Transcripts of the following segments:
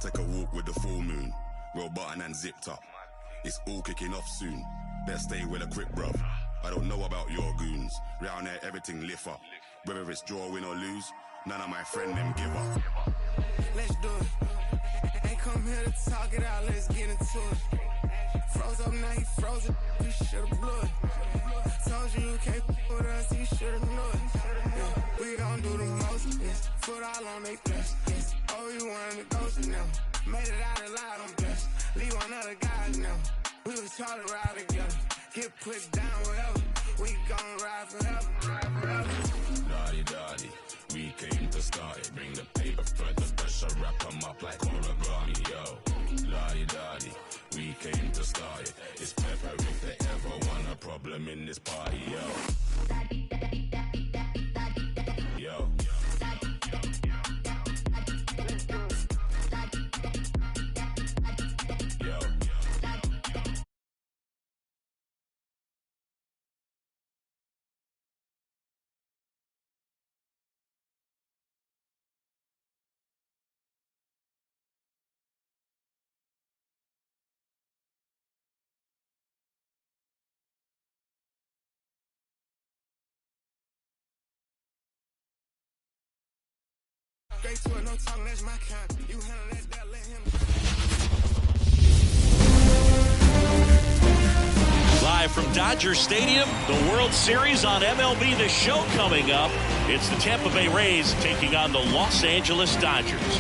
Take a walk with the full moon, roll button and zipped up. It's all kicking off soon. Better stay well equipped, bruv. I don't know about your goons. Round there, everything lift up. Whether it's draw, win or lose, none of my friend them give up. Let's do it. Ain't come here to talk it out, let's get into it. Froze up, now he frozen. You should've blew it. Told you you can't with us, you should've knew it. Yeah, we gon' do the most, yes. Foot all on they flesh, yes. Oh, you wanted to go to now. Made it out alive, I'm blessed. Leave one other guy now. We was taught to ride together. Get put down wherever. We gon' ride forever. Daddy, we came to start it. Bring the paper for the pressure, wrap 'em up like origami, yo. Daddy, we came to start it. It's pepper if they ever want a problem in this party, yo. Yo. Straight to it, no talking, that's my kind. You handle that, let him. Live from Dodger Stadium, the World Series on MLB The Show coming up. It's the Tampa Bay Rays taking on the Los Angeles Dodgers.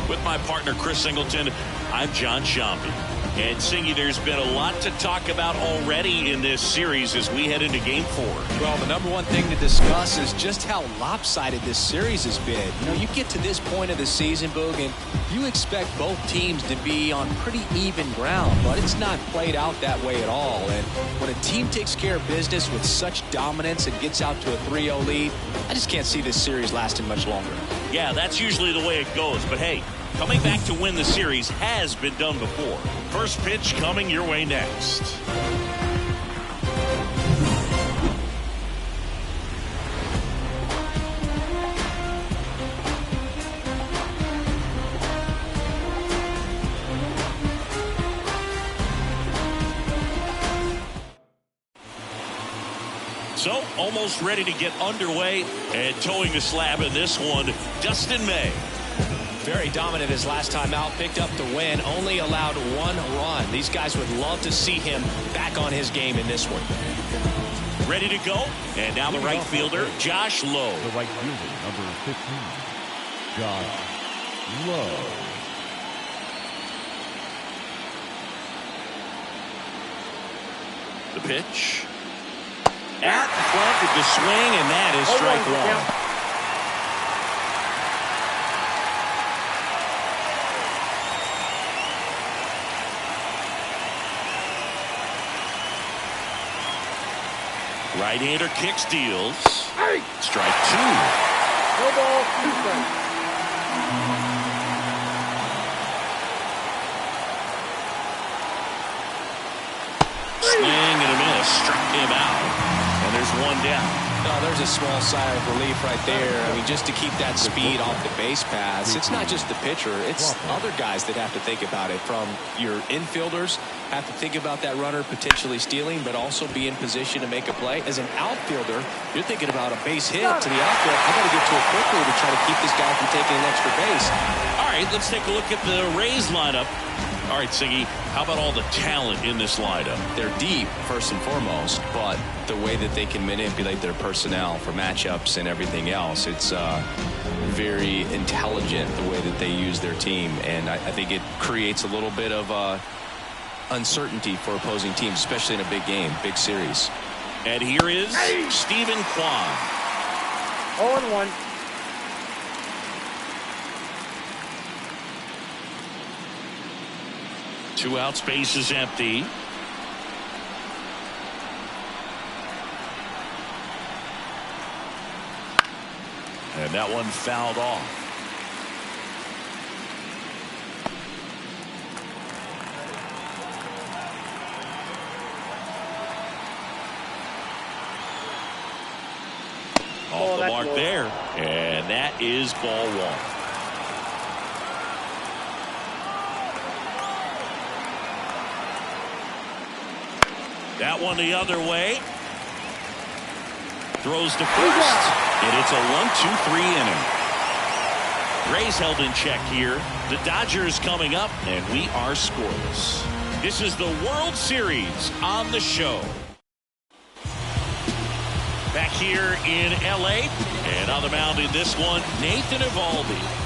With my partner Chris Singleton, I'm John Shambi. And Singy, there's been a lot to talk about already in this series as we head into Game 4. Well, the number one thing to discuss is just how lopsided this series has been. You know, you get to this point of the season, Boog, and you expect both teams to be on pretty even ground, but it's not played out that way at all. And when a team takes care of business with such dominance and gets out to a 3-0 lead, I just can't see this series lasting much longer. Yeah, that's usually the way it goes, but hey, coming back to win the series has been done before. First pitch coming your way next. So, almost ready to get underway and towing the slab in this one, Dustin May. Very dominant his last time out, picked up the win, only allowed one run. These guys would love to see him back on his game in this one. Ready to go, and now the right fielder, Josh Lowe. The right fielder, number 15, Josh Lowe. The pitch. At the front with the swing, and that is strike one. Right-hander kicks, deals. Strike two. No ball, 2 strikes. Swing and a miss. Struck him out. And there's one down. Oh, there's a small sigh of relief right there. I mean, just to keep that speed off the base paths. It's not just the pitcher. It's other guys that have to think about it. From your infielders have to think about that runner potentially stealing, but also be in position to make a play. As an outfielder, you're thinking about a base hit to the outfield. I got to get to it quickly to try to keep this guy from taking an extra base. All right, let's take a look at the Rays lineup. All right, Siggy, how about all the talent in this lineup? They're deep, first and foremost, but the way that they can manipulate their personnel for matchups and everything else, it's very intelligent the way that they use their team, and I think it creates a little bit of uncertainty for opposing teams, especially in a big game, big series. And here is Stephen Kwan. 0-1. Two outs, base is empty. And that one fouled off. Off the mark there. And that is ball one. That one the other way. Throws to first. And it's a 1-2-3 inning. Rays held in check here. The Dodgers coming up, and we are scoreless. This is the World Series on the show. Back here in L.A. and on the mound in this one, Nathan Eovaldi.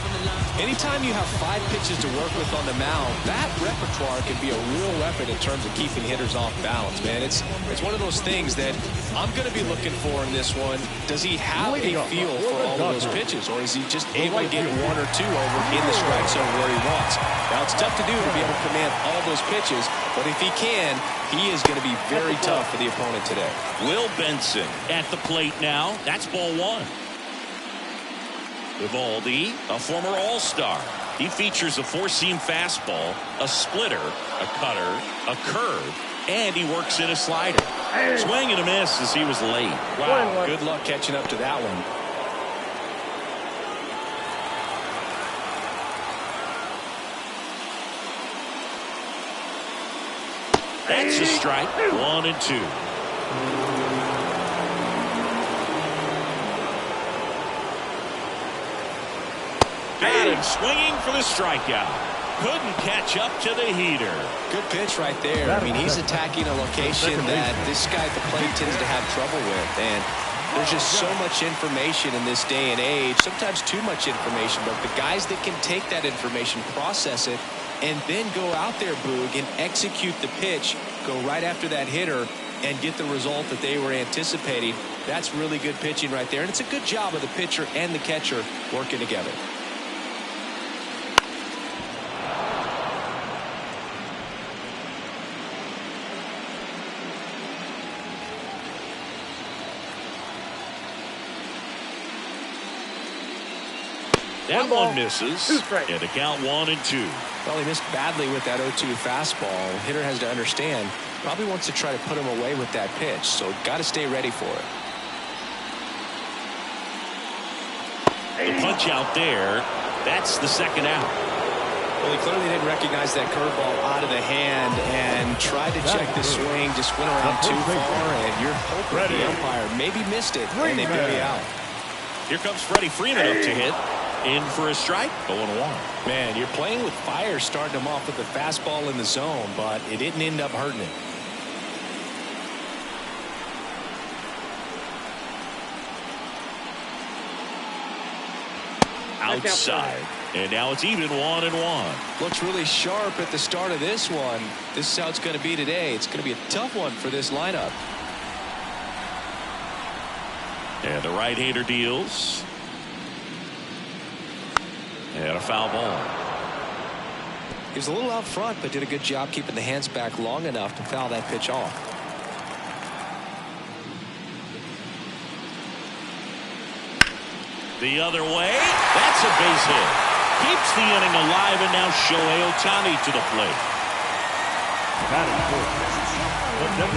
Anytime you have 5 pitches to work with on the mound, that repertoire can be a real weapon in terms of keeping hitters off balance, man. It's one of those things that I'm going to be looking for in this one. Does he have a feel for all of those pitches, or is he just able to get 1 or 2 over in the strike zone where he wants? Now, it's tough to do to be able to command all those pitches, but if he can, he is going to be very tough for the opponent today. Will Benson at the plate now. That's ball 1. Eovaldi, a former All-Star. He features a 4-seam fastball, a splitter, a cutter, a curve, and he works in a slider. Swing and a miss as he was late. Wow, good luck catching up to that one. That's a strike. 1-2. Got him swinging for the strikeout. Couldn't catch up to the heater. Good pitch right there. I mean, he's attacking a location that this guy at the plate tends to have trouble with. And there's just so much information in this day and age, sometimes too much information. But the guys that can take that information, process it, and then go out there, Boog, and execute the pitch, go right after that hitter, and get the result that they were anticipating, that's really good pitching right there. And it's a good job of the pitcher and the catcher working together. That one misses. And the count 1-2. Well, he missed badly with that 0-2 fastball. The hitter has to understand, probably wants to try to put him away with that pitch, so got to stay ready for it. The punch out there, that's the second out. Well, he clearly didn't recognize that curveball out of the hand and tried to check the swing, just went around too far, and you're hoping the umpire maybe missed it, and they bail you out. Here comes Freddie Freeman up to hit. In for a strike, 0-1. Man, you're playing with fire starting him off with the fastball in the zone, but it didn't end up hurting him. Outside. And now it's even 1-1. Looks really sharp at the start of this one. This is how it's going to be today. It's going to be a tough one for this lineup. And the right-hander deals. And a foul ball. He was a little out front, but did a good job keeping the hands back long enough to foul that pitch off. The other way. That's a base hit. Keeps the inning alive, and now Shohei Ohtani to the plate.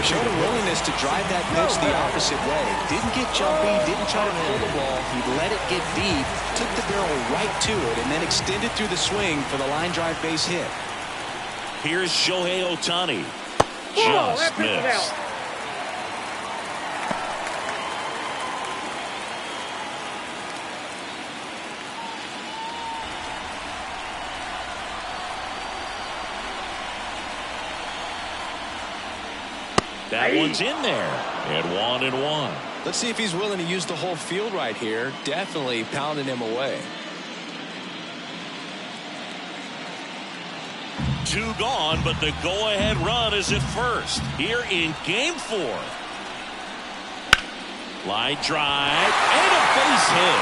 Showed a willingness to drive that pitch the opposite way. Didn't get jumpy, didn't try to pull the ball. He let it get deep, took the barrel right to it, and then extended through the swing for the line drive base hit. Here's Shohei Ohtani. Just missed. That one's in there. And 1-1. Let's see if he's willing to use the whole field right here. Definitely pounding him away. 2 gone, but the go-ahead run is at first here in Game 4. Line drive and a base hit.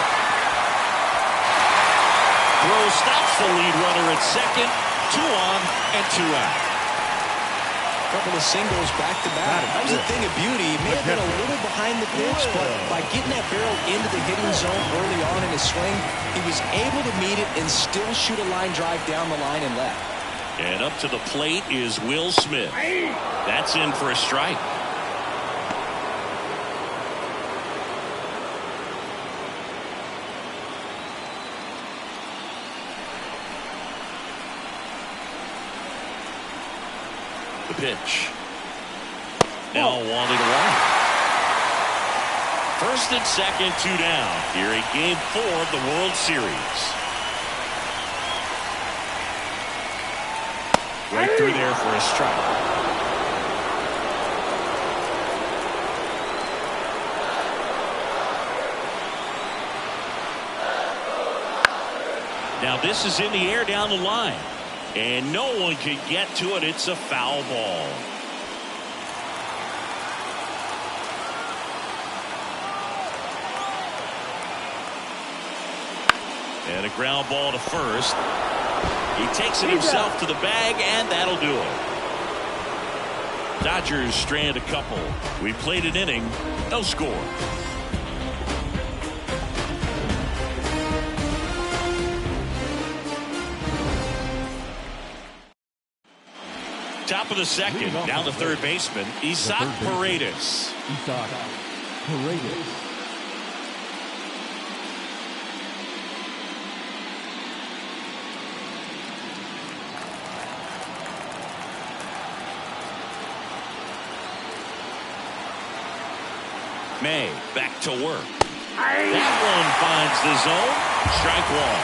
Throw stops the lead runner at second. 2 on and 2 out. Couple of singles back-to-back. That was a thing of beauty. He may have been a little behind the pitch, but by getting that barrel into the hitting zone early on in his swing, he was able to meet it and still shoot a line drive down the line and left. And up to the plate is Will Smith. That's in for a strike. The pitch. Now 1-1. First and second, 2 down. Here in Game 4 of the World Series. Right through there for a strike. Now this is in the air down the line. And no one can get to it. It's a foul ball. And a ground ball to first. He takes it himself to the bag, and that'll do it. Dodgers strand a couple. We played an inning. No score. Top of the second, down the third baseman, Isaac Paredes. Isaac Paredes. May back to work. That one finds the zone. Strike one.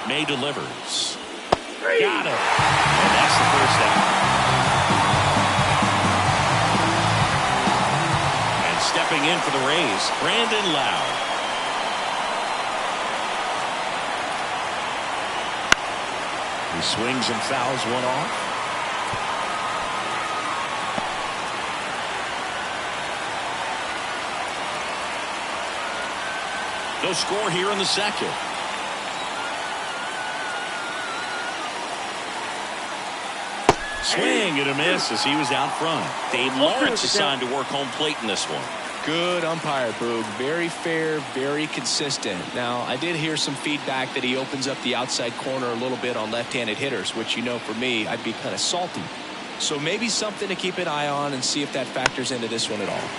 May delivers. Got him. And that's the first out. And stepping in for the Rays, Brandon Lowe. He swings and fouls one off. No score here in the second. Swing and a miss as he was out front. Dave Lawrence assigned to work home plate in this one. Good umpire, Boog. Very fair, very consistent. Now, I did hear some feedback that he opens up the outside corner a little bit on left-handed hitters, which, you know, for me, I'd be kind of salty. So maybe something to keep an eye on and see if that factors into this one at all.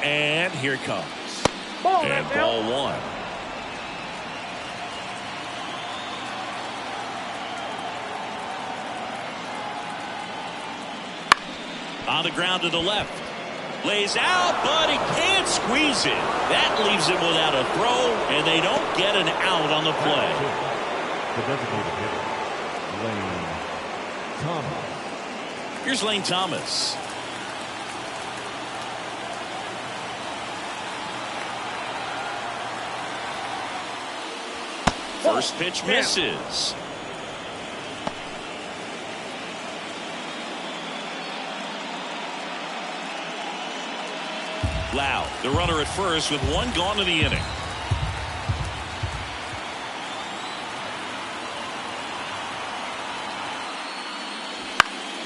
And here it comes. And ball one. On the ground to the left. Lays out, but he can't squeeze it. That leaves him without a throw, and they don't get an out on the play. The designated hitter, Lane Thomas. Here's Lane Thomas. First pitch misses. Lowe, the runner at first with one gone in the inning.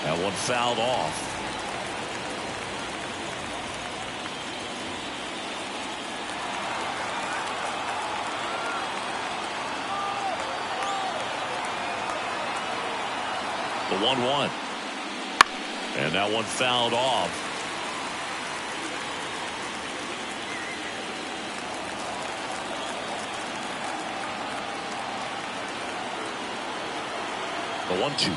That one fouled off. The 1-1. And that one fouled off. The 1-2.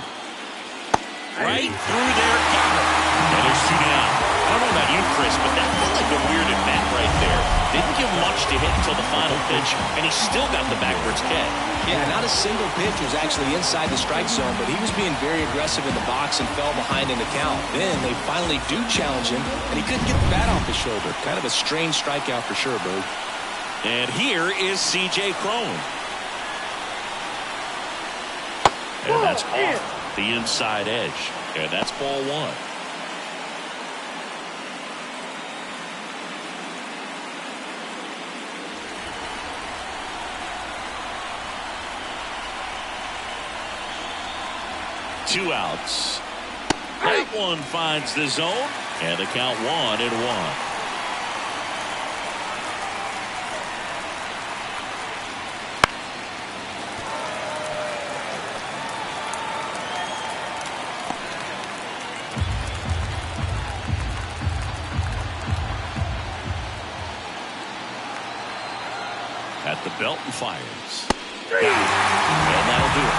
Right through there. Got it. And there's 2 down. I don't know about you, Chris, but that looked like a weird at bat right there. Didn't give much to hit until the final pitch, and he still got the backwards catch. Yeah, not a single pitch was actually inside the strike zone, but he was being very aggressive in the box and fell behind in the count. Then they finally do challenge him, and he couldn't get the bat off his shoulder. Kind of a strange strikeout for sure, Boog. And here is C.J. Cron. And that's off the inside edge. And that's ball one. 2 outs. That one finds the zone, and the count 1-1. At the belt and fires. And that'll do it.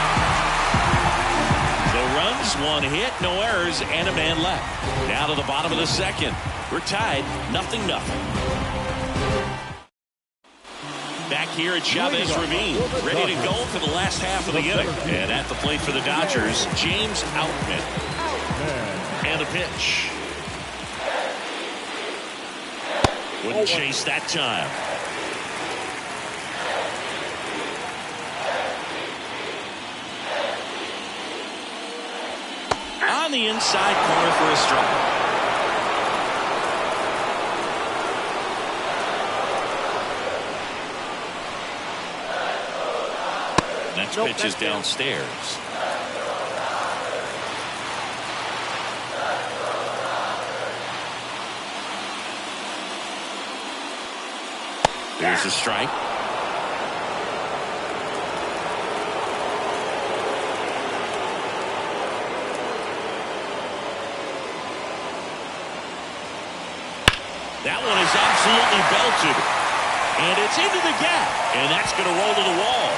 So runs, 1 hit, no errors, and a man left. Now to the bottom of the second. We're tied, 0-0. Back here at Chavez Ravine, ready to go for the last half of the inning. And at the plate for the Dodgers, James Outman. And a pitch. Wouldn't chase that time. On the inside corner for a strike. Next pitch is downstairs. There's a strike. That one is absolutely belted. And it's into the gap. And that's going to roll to the wall.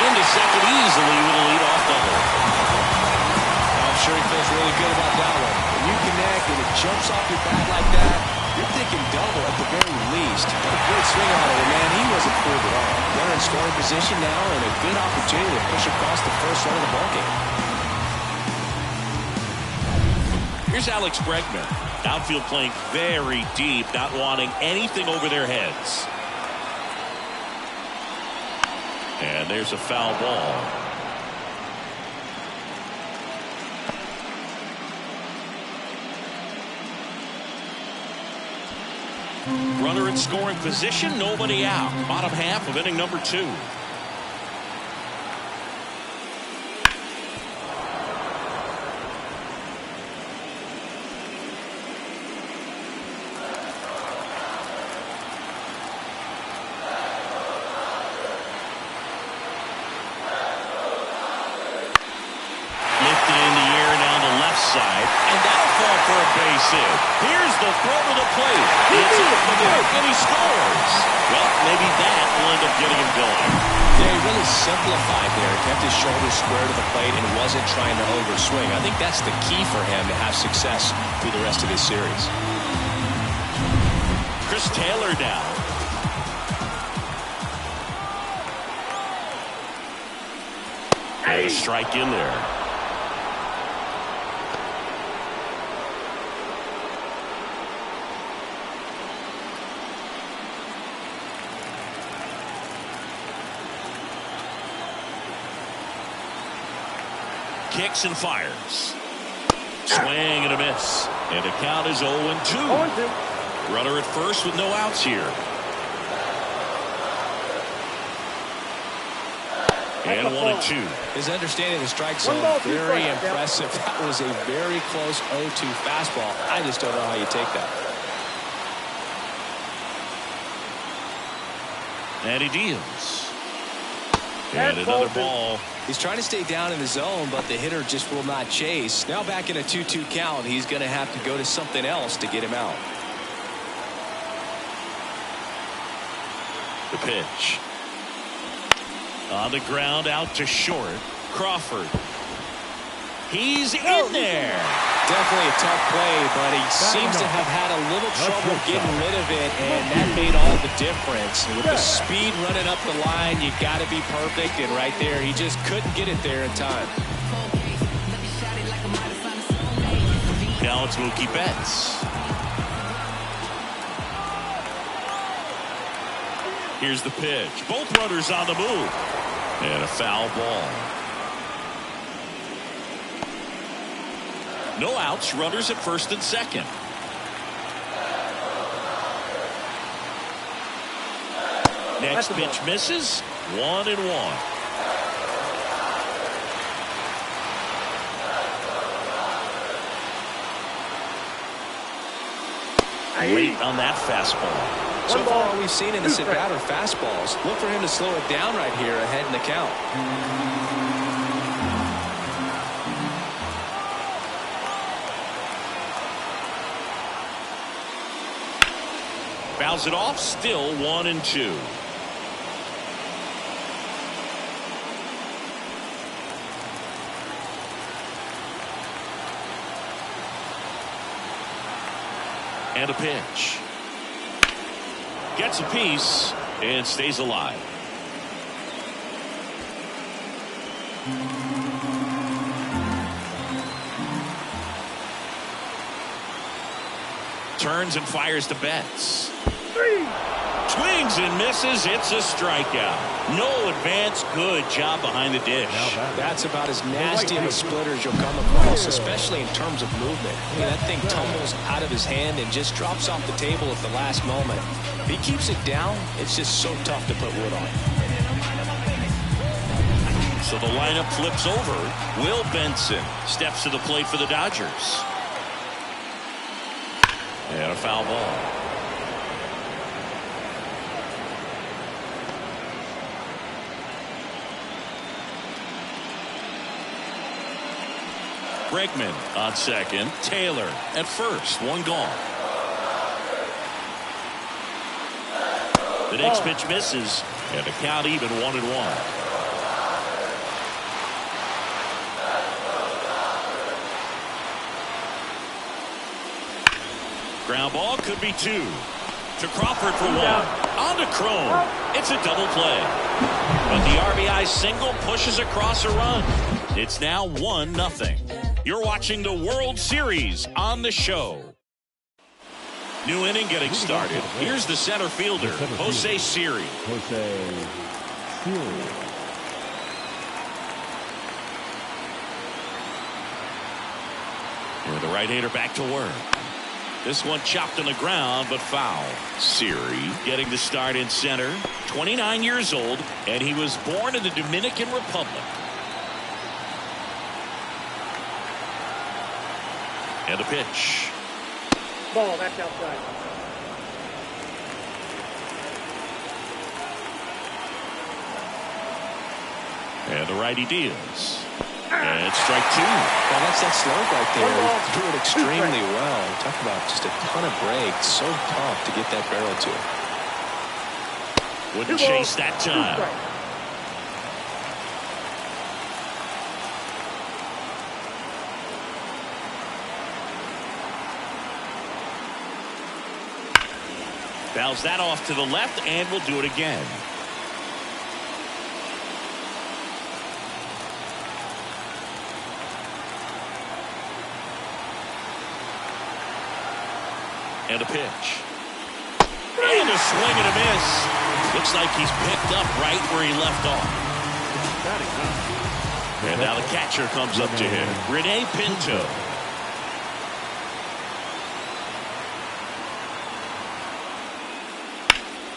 Into second easily with a leadoff double. I'm sure he feels really good about that one. When you connect and it jumps off your bat like that, you're thinking double at the very least. What a great swing out of it, man. He wasn't fooled at all. They're in scoring position now and a good opportunity to push across the first run of the ballgame. Here's Alex Bregman. Outfield playing very deep, not wanting anything over their heads. And there's a foul ball. Runner in scoring position, nobody out. Bottom half of inning number 2. Here's the throw to the plate. It's off the mark, and he scores. Well, maybe that will end up getting him going. Yeah, he really simplified there. Kept his shoulders square to the plate and wasn't trying to overswing. I think that's the key for him to have success through the rest of this series. Chris Taylor now. And a strike in there. Kicks and fires. Swing and a miss. And the count is 0-2. Runner at first with no outs here. And 1-2. His understanding of the strike zone, very impressive. That was a very close 0-2 fastball. I just don't know how you take that. And he deals. And another ball. He's trying to stay down in the zone, but the hitter just will not chase. Now back in a 2-2 count, he's going to have to go to something else to get him out. The pitch. On the ground, out to short. Crawford. He's in there. Definitely a tough play, but he seems to have had a little trouble getting rid of it, and that made all the difference. With the speed running up the line, you got to be perfect, and right there, he just couldn't get it there in time. Now it's Mookie Betts. Here's the pitch. Both runners on the move. And a foul ball. No outs, runners at first and second. Next pitch misses. 1-1. late on that fastball. So far, all we've seen in this at-bat are fastballs. Look for him to slow it down right here ahead in the count. Fouls it off, still 1-2. And a pitch. Gets a piece and stays alive. Turns and fires to Betts. Swings and misses. It's a strikeout. No advance. Good job behind the dish. That's about as nasty of a splitter as you'll come across, especially in terms of movement. I mean, that thing tumbles out of his hand and just drops off the table at the last moment. If he keeps it down, it's just so tough to put wood on. So the lineup flips over. Will Benson steps to the plate for the Dodgers. And a foul ball. Bregman on second. Taylor at first. One gone. The next pitch misses. And the count even 1-1. Ground ball could be 2. To Crawford for 1. On to Crone. It's a double play. But the RBI single pushes across a run. It's now 1-0. You're watching the World Series on the show. New inning getting started. Here's the center fielder, Jose Siri. And the right-hander back to work. This one chopped on the ground, but foul. Siri getting the start in center. 29 years old, and he was born in the Dominican Republic. And a pitch. Ball, that's outside. And the righty deals. And strike 2. Well, that's that slope right there. He threw it extremely well. Talk about just a ton of break. So tough to get that barrel to. Wouldn't chase that time. Fouls that off to the left, and will do it again. And a pitch. And a swing and a miss. Looks like he's picked up right where he left off. And now the catcher comes up to him. Rene Pinto.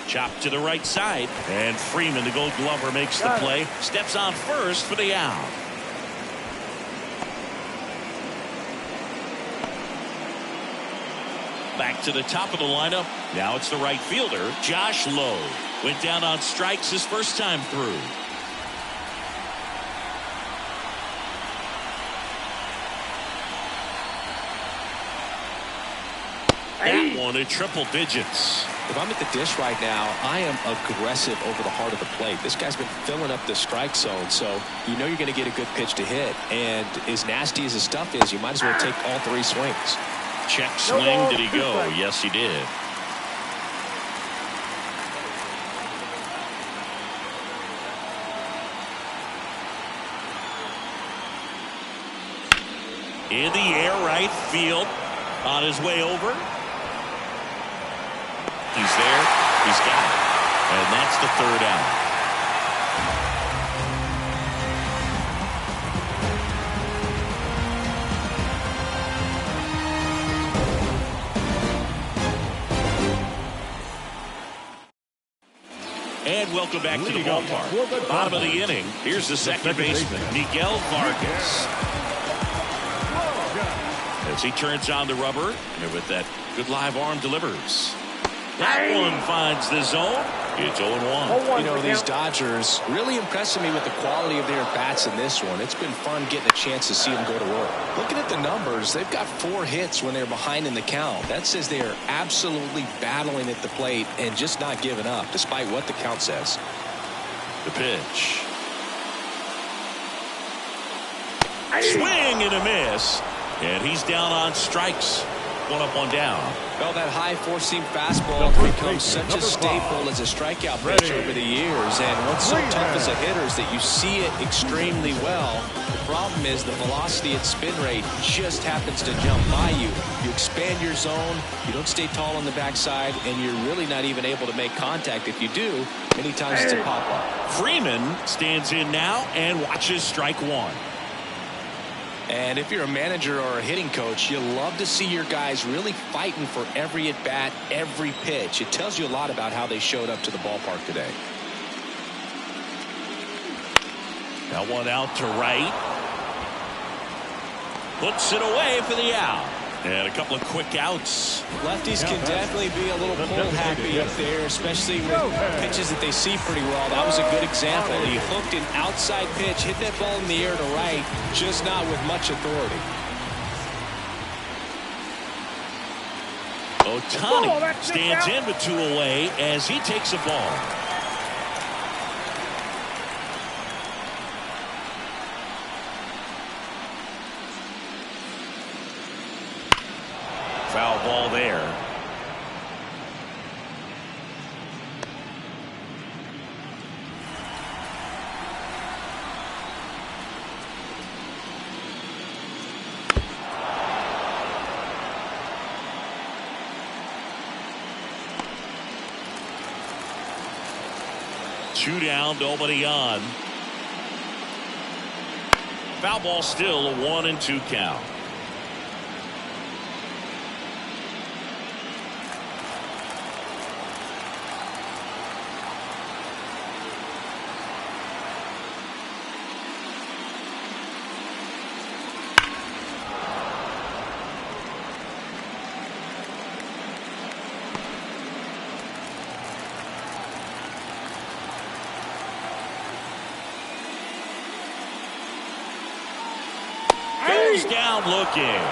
Chopped to the right side. And Freeman, the Gold Glover, makes the play. Steps on first for the out. Back to the top of the lineup. Now it's the right fielder, Josh Lowe. Went down on strikes his first time through. That one at triple digits. If I'm at the dish right now, I am aggressive over the heart of the plate. This guy's been filling up the strike zone, so you know you're going to get a good pitch to hit. And as nasty as his stuff is, you might as well take all 3 swings. Check swing. Did he go? Yes, he did. In the air, right field. On his way over. He's there. He's got it. And that's the 3rd out. And welcome back to the ballpark. Bottom of the inning. Here's the second baseman, Miguel Vargas. As As he turns on the rubber, and with that good live arm delivers. That one finds the zone. It's 0-1. You know, these Dodgers really impressing me with the quality of their bats in this one. It's been fun getting a chance to see them go to work. Looking at the numbers, they've got 4 hits when they're behind in the count. That says they are absolutely battling at the plate and just not giving up, despite what the count says. The pitch. Swing and a miss. And he's down on strikes. 1 up, 1 down. Well, that high four-seam fastball has become such a staple as a strikeout pitch over the years. And what's so tough as a hitter is that you see it extremely well. The problem is the velocity at spin rate just happens to jump by you. You expand your zone, you don't stay tall on the backside, and you're really not even able to make contact. If you do, many times it's a pop-up. Freeman stands in now and watches strike 1. And if you're a manager or a hitting coach, you love to see your guys really fighting for every at-bat, every pitch. It tells you a lot about how they showed up to the ballpark today. That one out to right. Puts it away for the out. And a couple of quick outs. Lefties can definitely be a little pull happy up there, especially with pitches that they see pretty well. That was a good example. He hooked an outside pitch, hit that ball in the air to right, just not with much authority. Ohtani stands in with 2 away as he takes a ball. Foul ball there. Two down, nobody on. Foul ball still a 1-2 count. Down looking.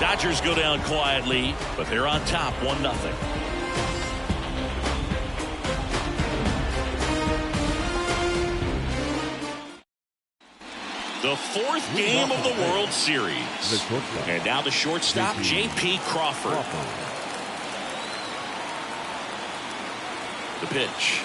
Dodgers go down quietly, but they're on top 1-0. The 4th game of the World Series. And now the shortstop, J.P. Crawford. The pitch.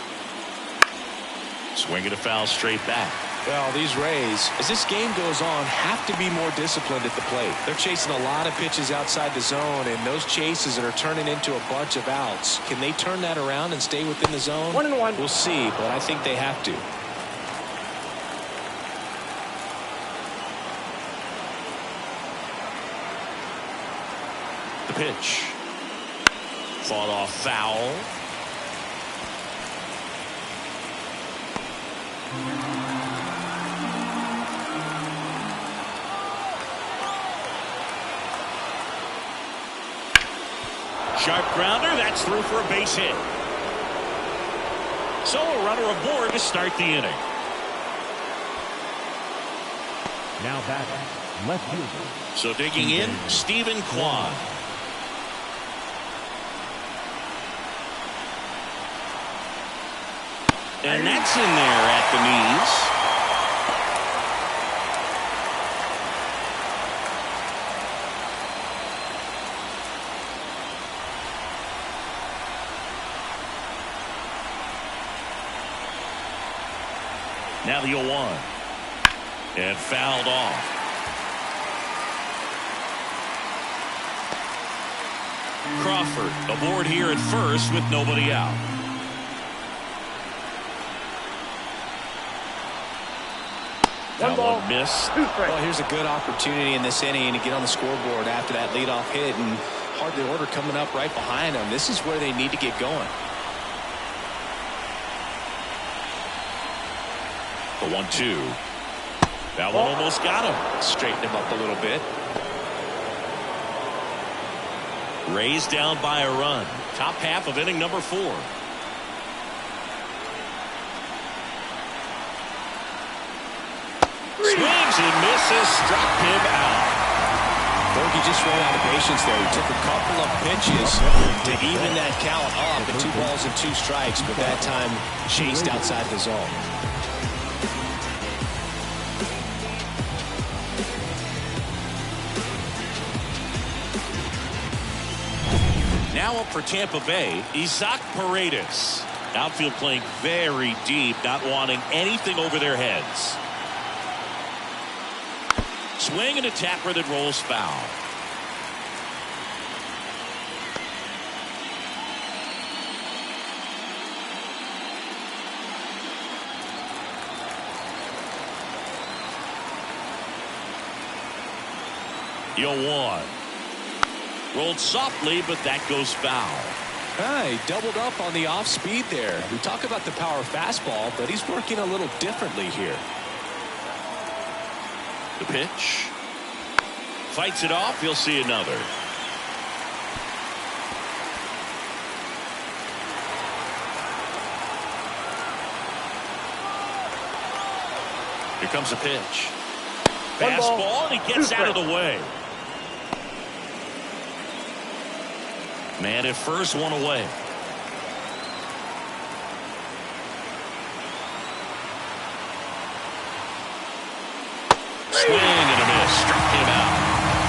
Swinging a foul straight back. Well, these Rays, as this game goes on, have to be more disciplined at the plate. They're chasing a lot of pitches outside the zone, and those chases that are turning into a bunch of outs. Can they turn that around and stay within the zone? 1-1. We'll see, but I think they have to. The pitch. Fought off foul. Sharp grounder, that's through for a base hit. So a runner aboard to start the inning. Now batting, left fielder. So digging in, Stephen Kwan. And that's in there at the knees. Now the 0-1. And fouled off. Crawford aboard here at first with nobody out. That one missed. Well, here's a good opportunity in this inning to get on the scoreboard after that leadoff hit, and hardly order coming up right behind them. This is where they need to get going. The 1-2. That one almost got him. Straighten him up a little bit. Rays down by a run. Top half of inning number 4. Swings and misses. Struck him out. Berkey just ran out of patience there. He took a couple of pitches to even that count up at 2 balls and 2 strikes, but that time chased outside the zone. Now up for Tampa Bay, Isaac Paredes. Outfield playing very deep, not wanting anything over their heads. Swing and a tapper that rolls foul. One. Rolled softly, but that goes foul. He doubled up on the off speed there. We talk about the power fastball, but he's working a little differently here. The pitch. Fights it off. He'll see another. Here comes a pitch. Fastball, and he gets out of the way. Man at first, one away. Swing and a miss. Struck him out.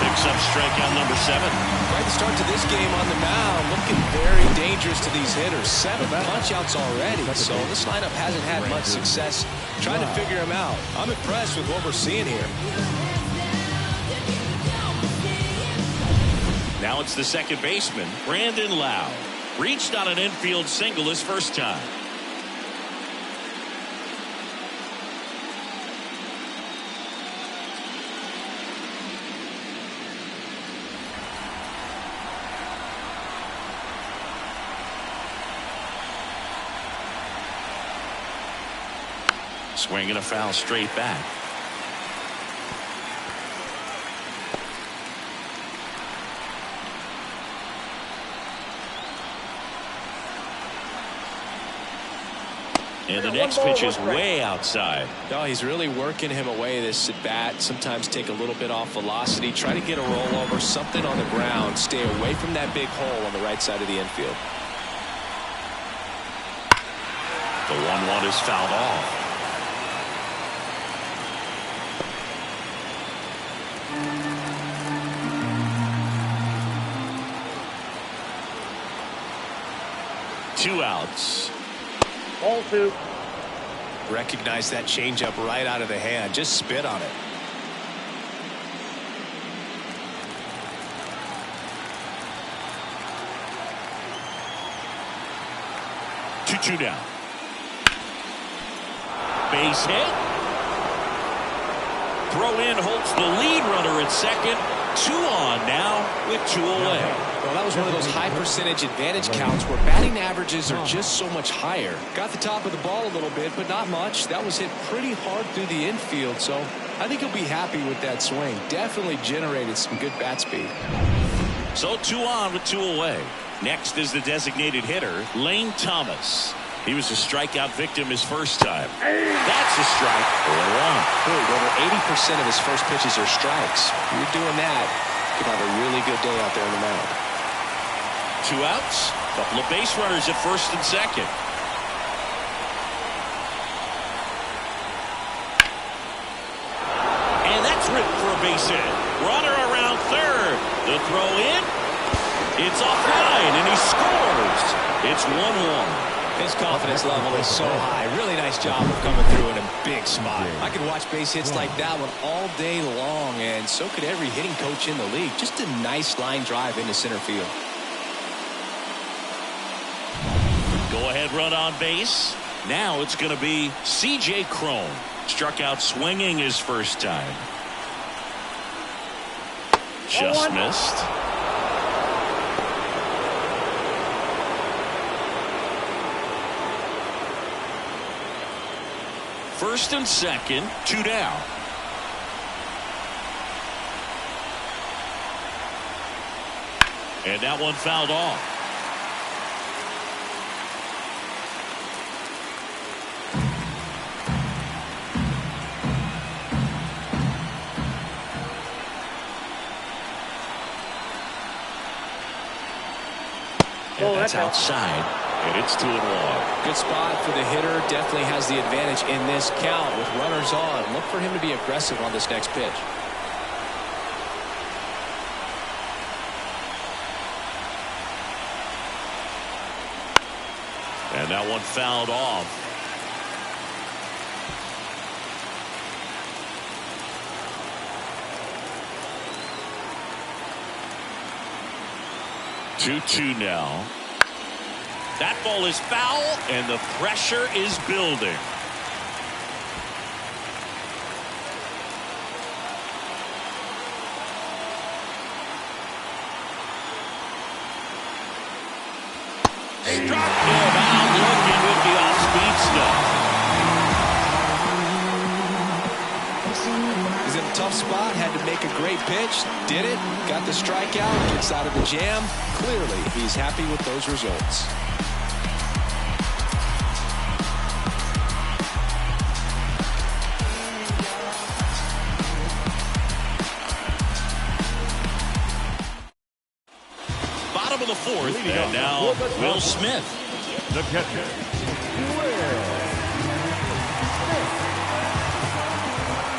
Picks up strikeout number 7. Right to start to this game on the mound. Looking very dangerous to these hitters. 7 punch-outs already. So this lineup hasn't had much success trying to figure him out. I'm impressed with what we're seeing here. Now it's the second baseman, Brandon Lowe. Reached on an infield single his first time. Swing and a foul straight back. And the next pitch is way outside. No, he's really working him away this at bat. Sometimes take a little bit off velocity. Try to get a rollover, something on the ground. Stay away from that big hole on the right side of the infield. The 1-1 is fouled off. Two outs. Ball 2. Recognize that changeup right out of the hand. Just spit on it. Two down. Base hit. Throw in holds the lead runner at second. 2 on now with 2 away. Well, that was one of those high percentage advantage counts where batting averages are just so much higher. Got the top of the ball a little bit, but not much. That was hit pretty hard through the infield, so I think he'll be happy with that swing. Definitely generated some good bat speed. So 2 on with 2 away. Next is the designated hitter, Lane Thomas. He was a strikeout victim his first time. That's a strike. 4-1. Over 80% of his first pitches are strikes. You're doing that, you could have a really good day out there on the mound. 2 outs. Couple of base runners at first and second. And that's ripped for a base hit. Runner around third. The throw in. It's offline, and he scores. It's 1-1. His confidence level is so high. Really nice job of coming through in a big spot. I could watch base hits like that one all day long, and so could every hitting coach in the league. Just a nice line drive into center field. Go-ahead run on base. Now it's going to be C.J. Cron. Struck out swinging his first time. Just missed. First and second, 2 down. And that one fouled off. And that's outside. And it's 2-1. Good spot for the hitter. Definitely has the advantage in this count with runners on. Look for him to be aggressive on this next pitch. And that one fouled off. Two now. That ball is foul, and the pressure is building. They dropped him out looking with the off-speed stuff. He's in a tough spot, had to make a great pitch, did it, got the strikeout, gets out of the jam. Clearly, he's happy with those results. Bottom of the fourth, and now Will Smith. The catcher, Will.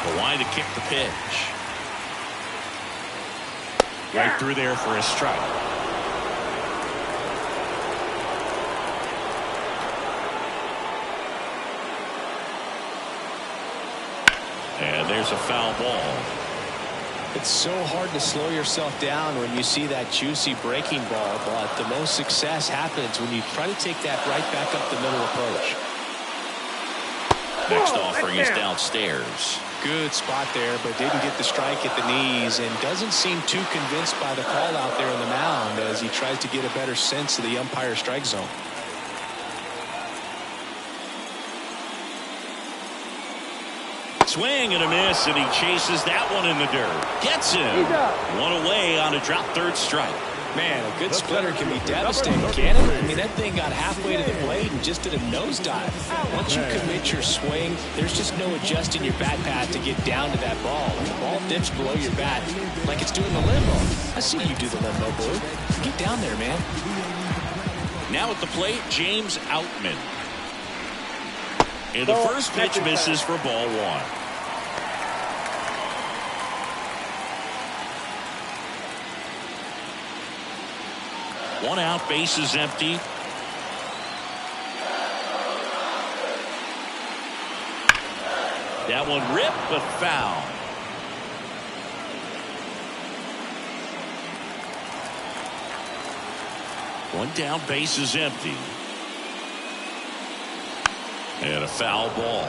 The line to kick the pitch. Right through there for a strike. And there's a foul ball. It's so hard to slow yourself down when you see that juicy breaking ball, but the most success happens when you try to take that right back up the middle approach. Next offering is downstairs. Good spot there, but didn't get the strike at the knees and doesn't seem too convinced by the call out there on the mound as he tries to get a better sense of the umpire strike zone. Swing and a miss, and he chases that one in the dirt. Gets him. One away on a drop third strike. Man, a good splitter can be devastating, can't it? I mean, that thing got halfway to the plate and just did a nosedive. Once you commit your swing, there's just no adjusting your bat path to get down to that ball. When the ball dips below your bat like it's doing the limbo. I see you do the limbo, Blue. Get down there, man. Now at the plate, James Outman. And the first pitch misses for ball one. One out, bases empty. That one ripped, but foul. One down, bases empty. And a foul ball.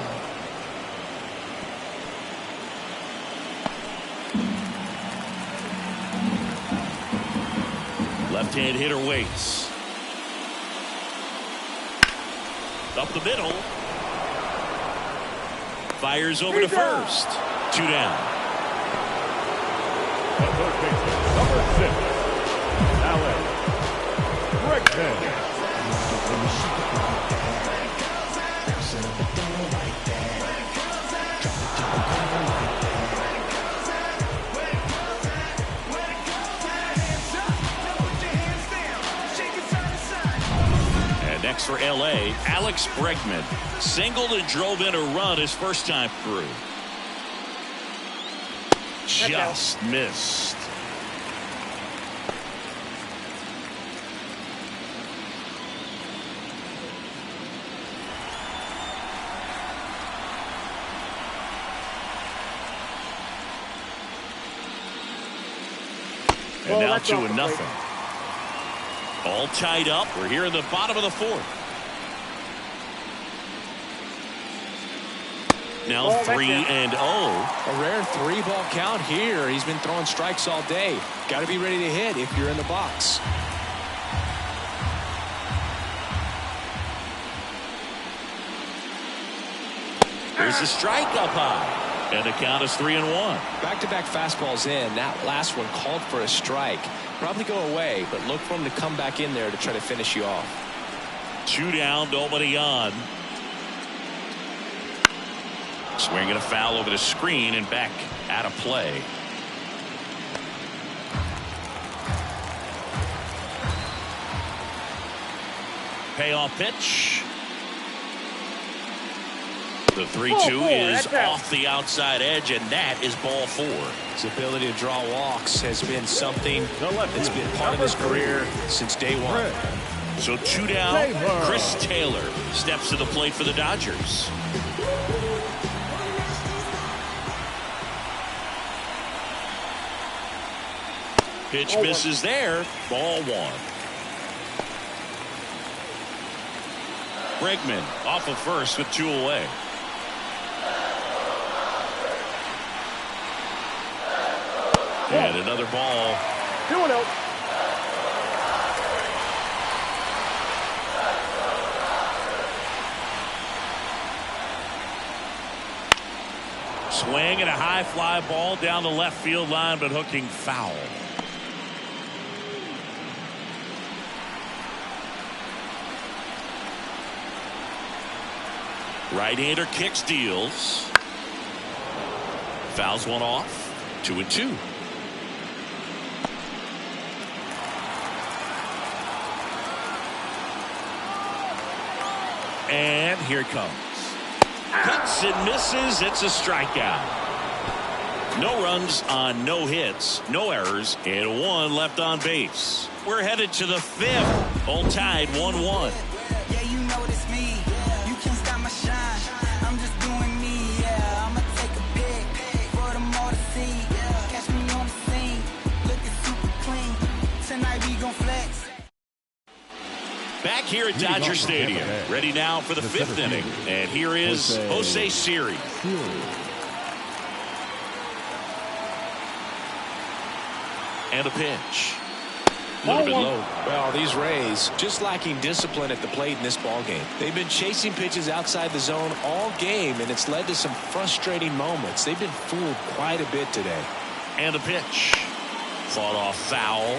Left-hand hitter waits. Up the middle. Fires over to first. Two down. The third baseman, number 6, Alex Bregman. Next for L.A., Alex Bregman singled and drove in a run his first time through. Just missed. And now 2-0. All tied up. We're here in the bottom of the fourth. Now 3-0. A rare 3-ball count here. He's been throwing strikes all day. Got to be ready to hit if you're in the box. There's a strike up high. And the count is 3-1. Back-to-back fastballs in. That last one called for a strike. Probably go away, but look for him to come back in there to try to finish you off. 2 down, nobody on. Swinging a foul over the screen and back out of play. Payoff pitch. The 3-2 is off the outside edge, and that is ball 4. His ability to draw walks has been something that's been part of his career since day one. So 2 down. Chris Taylor steps to the plate for the Dodgers. Pitch misses there. Ball 1. Bregman off of first with 2 away. And another ball. 2-0. Swing and a high fly ball down the left field line, but hooking foul. Right-hander kicks, deals. Fouls one off. 2-2. And here it comes. Cuts and misses. It's a strikeout. No runs on no hits, no errors, and 1 left on base. We're headed to the 5th. All tied 1-1. Yeah, you know it's me. You can't stop my shine. I'm just doing me. Yeah, I'ma take a pic for them all to see. Catch me on the scene, looking super clean. Tonight we gon' flex. Back here at Dodger Stadium, ready now for the 5th inning. And here is Jose Siri. And a pitch. A little bit low. Well, these Rays just lacking discipline at the plate in this ballgame. They've been chasing pitches outside the zone all game, and it's led to some frustrating moments. They've been fooled quite a bit today. And a pitch. Fought off foul.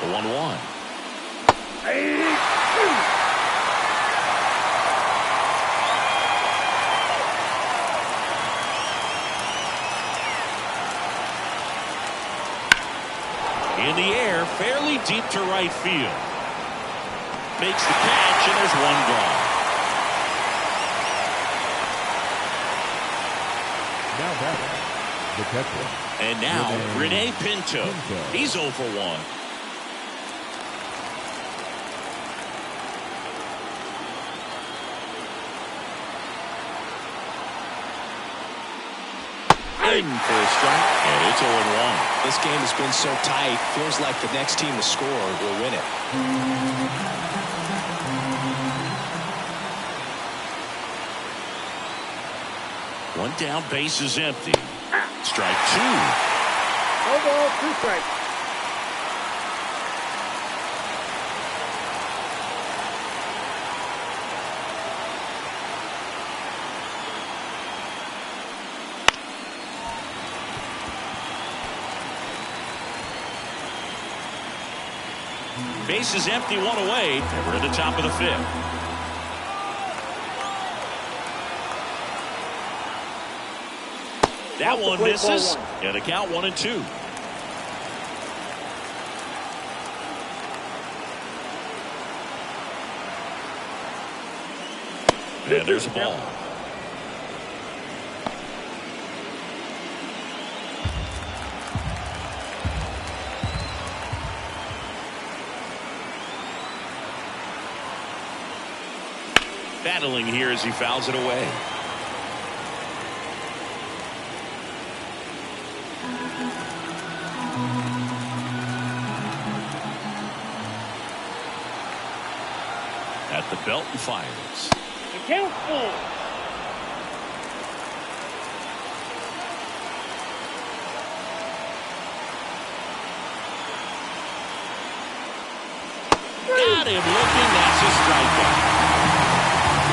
The 1-1. In the air, fairly deep to right field. Makes the catch, and there's 1 gone. Now batting, the catcher. And now, Rene Pinto. He's 0 for 1. In for a strike, and it's 0-1. This game has been so tight, feels like the next team to score will win it. 1 down, base is empty. Strike 2. No ball, 2 strikes. Base is empty, 1 away, and we're at the top of the 5th. That one misses, and the count 1-2. And there's a ball. Battling here as he fouls it away. At the belt and fires. The count's full. got him looking. That's a strikeout.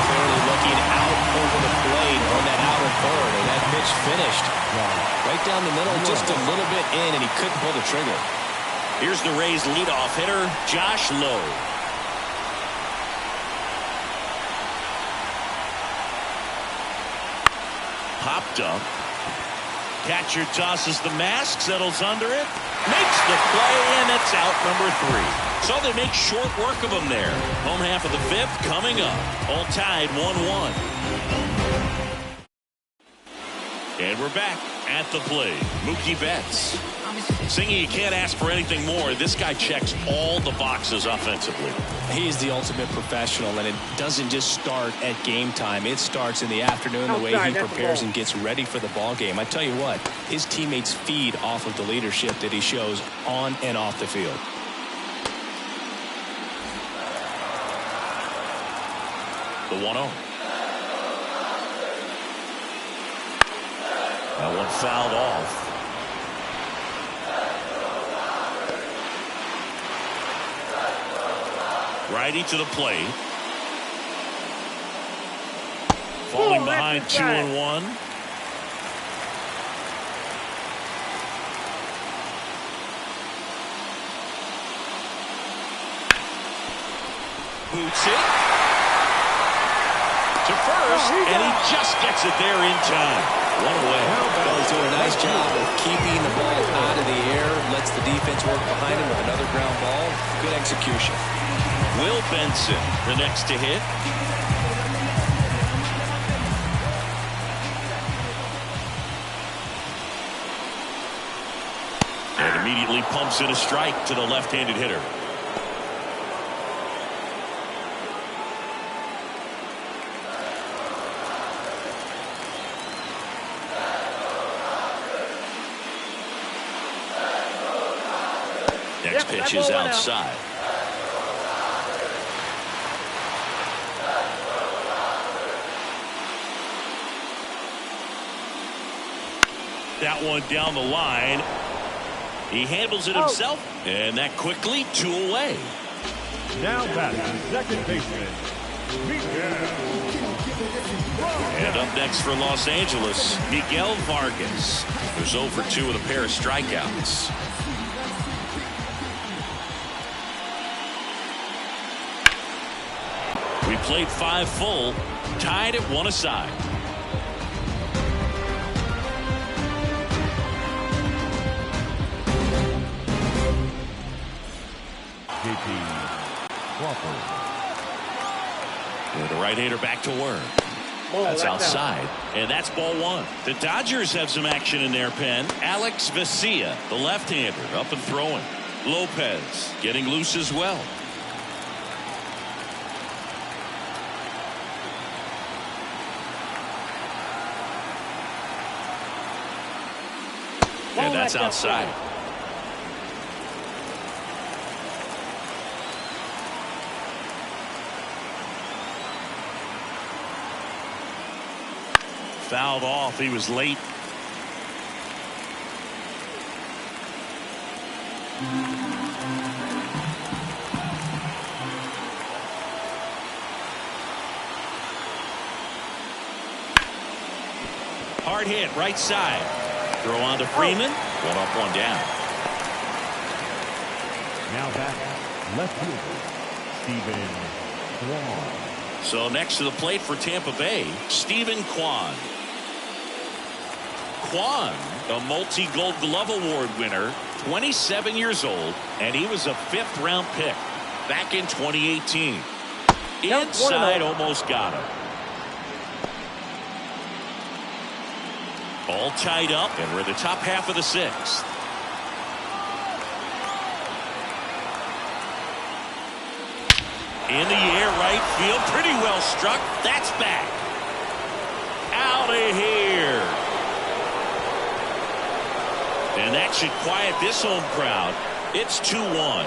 Clearly looking out over the plate on that outer third, and that pitch finished. Right down the middle, just a little bit in, and he couldn't pull the trigger. Here's the Rays' leadoff hitter, Josh Lowe. Popped up. Catcher tosses the mask, settles under it, makes the play, and it's out number 3. So they make short work of him there. Home half of the 5th coming up. All tied 1-1. And we're back at the plate. Mookie Betts. Singy, you can't ask for anything more. This guy checks all the boxes offensively. He's the ultimate professional, and it doesn't just start at game time. It starts in the afternoon, the way he prepares and gets ready for the ball game. I tell you what, his teammates feed off of the leadership that he shows on and off the field. The 1-0. That one fouled off. Righty to the plate. Falling behind 2-1. Boots it to first, and he just gets it there in time. One away. Well, he's doing a nice job of keeping the ball out of the air, lets the defense work behind him with another ground ball. Good execution. Will Benson, the next to hit. And immediately pumps in a strike to the left-handed hitter. Next pitch is outside. That one down the line. He handles it himself, and that quickly 2 away. Now batting second baseman, Miguel. And up next for Los Angeles, Miguel Vargas, who's 0 for 2 with a pair of strikeouts. We played 5 full, tied at 1 aside. And the right-hander back to work. That's outside, and that's ball 1. The Dodgers have some action in their pen. Alex Vesia, the left-hander, up and throwing. Lopez getting loose as well. And that's outside. Fouled off. He was late. Hard hit right side. Throw on to Freeman. 1 up, 1 down. Now back left fielder, Stephen Kwan. So next to the plate for Tampa Bay, Stephen Kwan. Kwan, a multi-Gold Glove Award winner, 27 years old, and he was a 5th-round pick back in 2018. Inside, almost got him. All tied up, and we're in the top half of the 6th. In the air, right field, pretty well struck. That's back. Out of here. And that should quiet this home crowd. It's 2-1.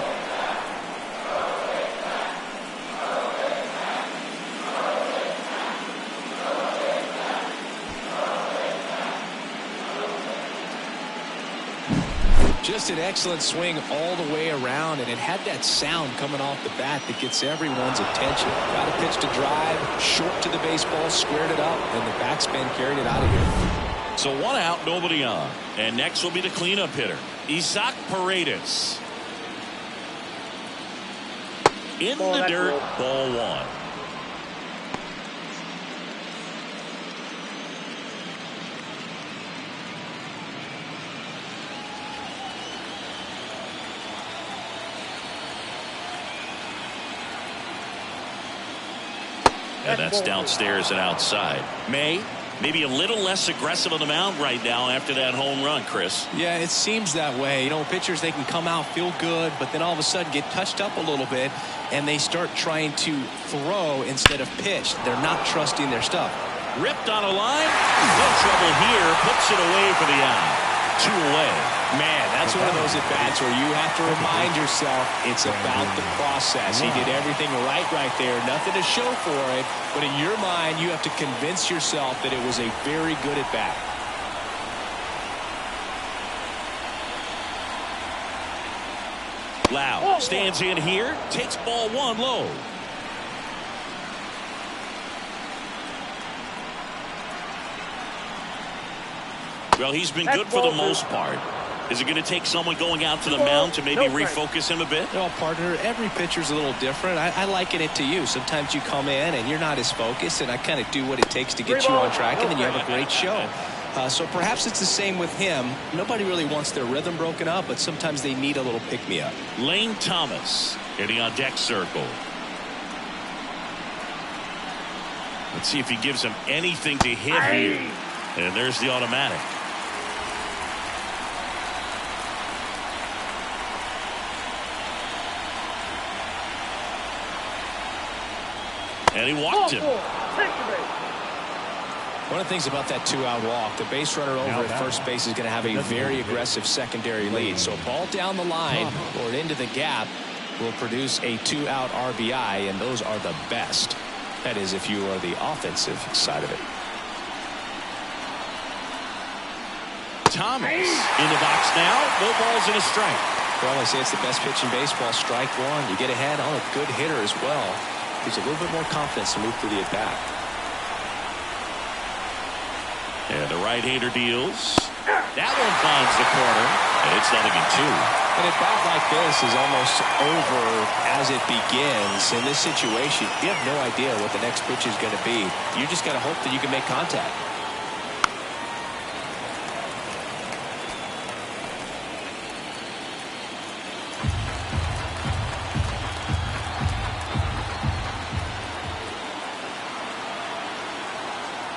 Just an excellent swing all the way around, and it had that sound coming off the bat that gets everyone's attention. Got a pitch to drive, short to the baseball, squared it up, and the backspin carried it out of here. So 1 out, nobody on. And next will be the cleanup hitter, Isaac Paredes. In the dirt, ball 1. And that's downstairs and outside. Maybe a little less aggressive on the mound right now after that home run, Chris. Yeah, it seems that way. You know, pitchers, they can come out, feel good, but then all of a sudden get touched up a little bit, and they start trying to throw instead of pitch. They're not trusting their stuff. Ripped on a line. No trouble here. Puts it away for the out. 2 away. Man, that's one of those at-bats where you have to remind yourself it's about the process. He did everything right there. Nothing to show for it. But in your mind, you have to convince yourself that it was a very good at-bat. Lau stands in here. Takes ball 1 low. Well, he's been good for the most part. Is it going to take someone going out to the mound to maybe refocus him a bit? Well, partner, every pitcher's a little different. I liken it to you. Sometimes you come in and you're not as focused, and I kind of do what it takes to get you on track, and then you have a great show. So perhaps it's the same with him. Nobody really wants their rhythm broken up, but sometimes they need a little pick-me-up. Lane Thomas hitting on deck circle. Let's see if he gives him anything to hit here. And there's the automatic. And he walked him. One of the things about that 2-out walk, the base runner over at first base is going to have a very aggressive secondary lead. So a ball down the line or into the gap will produce a 2-out RBI, and those are the best. That is, if you are the offensive side of it. Thomas in the box now. No balls and a strike. Well, I say it's the best pitch in baseball. Strike 1. You get ahead on a good hitter as well. Gives a little bit more confidence to move through the at-bat. And the right-hander deals. That one finds the corner, and it's 0-2. An at-bat like this is almost over as it begins. In this situation, you have no idea what the next pitch is going to be. You just got to hope that you can make contact.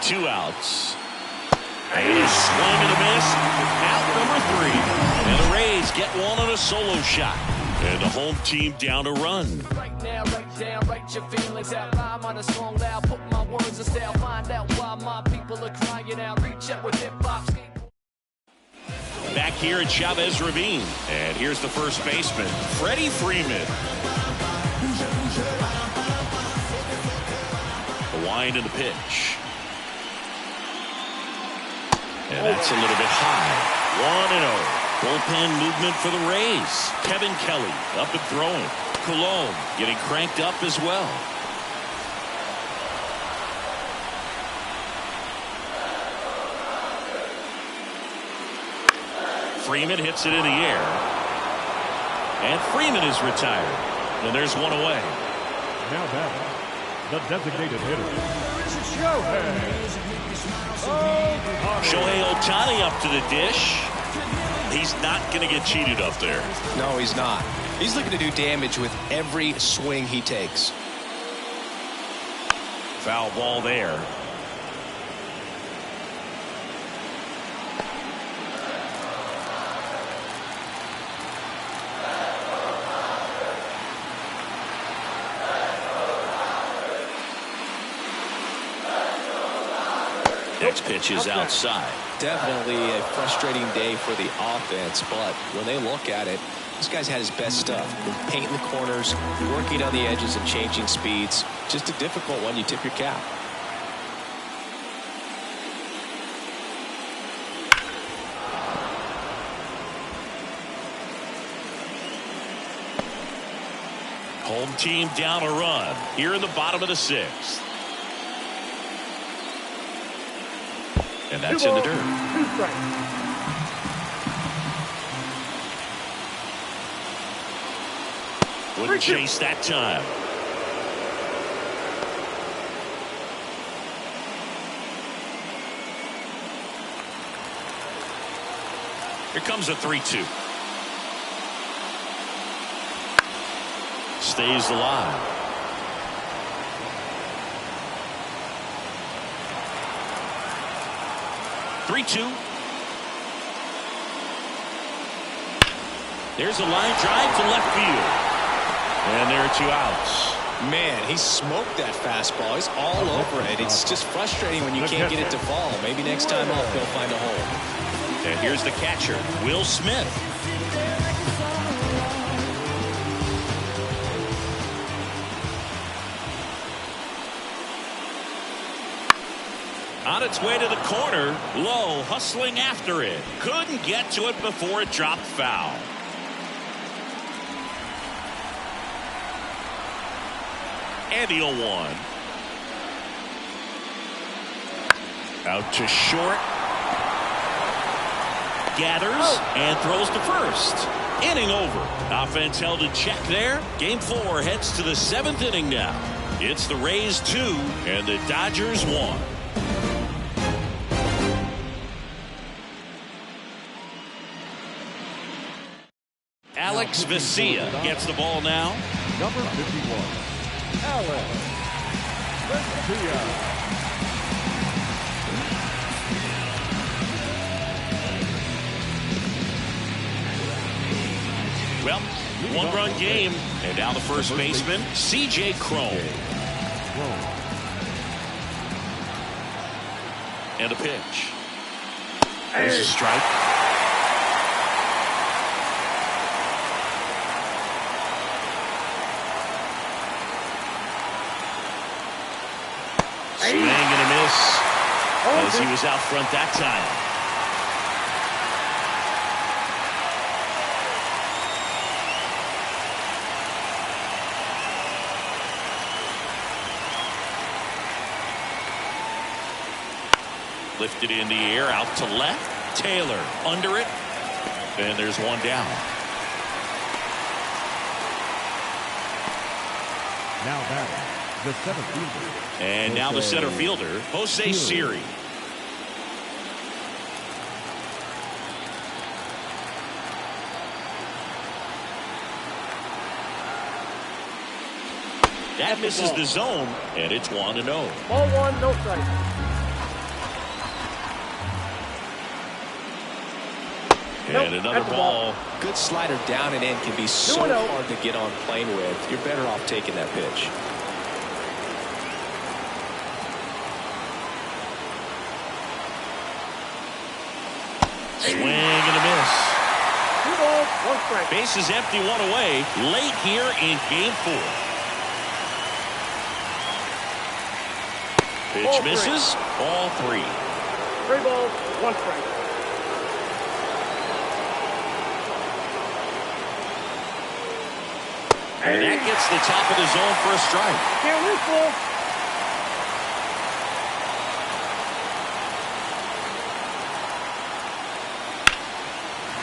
Two outs. And a swing and a miss. Out number 3. And the Rays get one on a solo shot. And the home team down a run. Right now, write down, write your feelings out loud. On a song loud, put my words in style. Find out why my people are crying out. Reach out with hip-hop. Back here at Chavez Ravine. And here's the first baseman, Freddie Freeman. The wind and the pitch. And that's a little bit high. 1-0. Bullpen movement for the Rays. Kevin Kelly up and throwing. Cologne getting cranked up as well. Freeman hits it in the air. And Freeman is retired. And there's one away. Now batting, the designated hitter, Shohei Ohtani up to the dish. He's not going to get cheated up there. No, he's not. He's looking to do damage with every swing he takes. Foul ball there. Next pitch is outside. Definitely a frustrating day for the offense, but when they look at it, this guy's had his best stuff. Painting the corners, working on the edges and changing speeds. Just a difficult one. You tip your cap. Home team down a run here in the bottom of the 6th. And that's in the dirt. 2 strikes. Wouldn't chase that time. Here comes a 3-2. Stays alive. Three-two. There's a line drive to left field. And there are 2 outs. Man, he smoked that fastball. He's all over it. It's just frustrating when you can't get it to fall. Maybe next time off he'll find a hole. And here's the catcher, Will Smith. On its way to the corner, Lowe hustling after it. Couldn't get to it before it dropped foul. And the 0-1. Out to short. Gathers and throws to first. Inning over. Offense held in check there. Game 4 heads to the 7th inning now. It's the Rays 2 and the Dodgers 1. Alex Vesia gets the ball now. Number 51, Alex Vesia. Well, 1-run game, and now the first baseman, C.J. Cron. And a pitch. There's a strike. Swing and a miss as he was out front that time. Lifted in the air, out to left. Taylor under it. And there's 1 down. Now batting, the center fielder. And now the center fielder, Jose Siri. That misses the zone, and it's 1-0. Ball 1, no strike. And another ball. Good slider down and in can be so hard to get on plane with. You're better off taking that pitch. Swing and a miss. 2 balls, 1 strike. Base is empty, 1 away. Late here in game 4. Pitch misses. All 3. 3 balls, 1 strike. And that gets the top of the zone for a strike. Can't lose, full.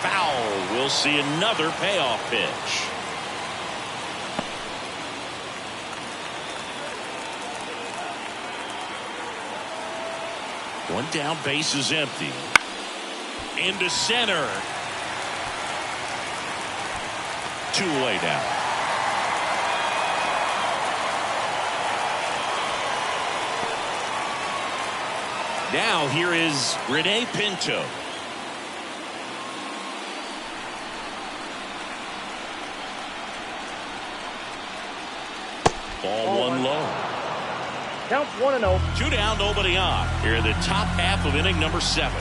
Foul. We'll see another payoff pitch. One down, base is empty. Into center. 2 away now. Now here is Rene Pinto. Ball 1 low. Counts 1-0. 2 down, nobody on. Here in the top half of inning number 7.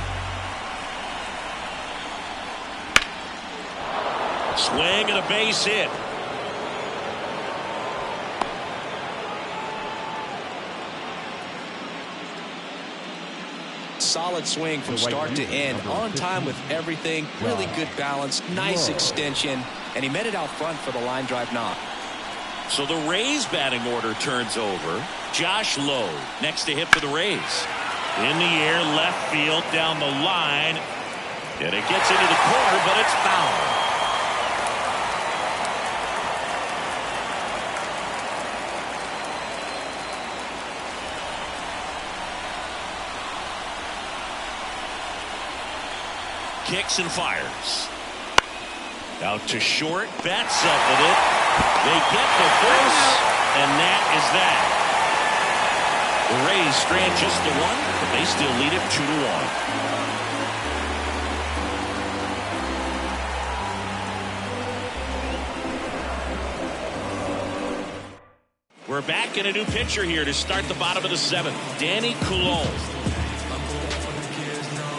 Swing and a base hit. Solid swing from start to end, on time with everything, really good balance, nice extension, and he met it out front for the line drive knock. So the Rays batting order turns over. Josh Lowe next to hit for the Rays. In the air, left field, down the line. And it gets into the corner, but it's foul. Kicks and fires. Out to short. Bats up with it. They get the base, and that is that. The Rays strand just the one, but they still lead it 2-1. We're back in a new pitcher here to start the bottom of the seventh. Danny Coulomb.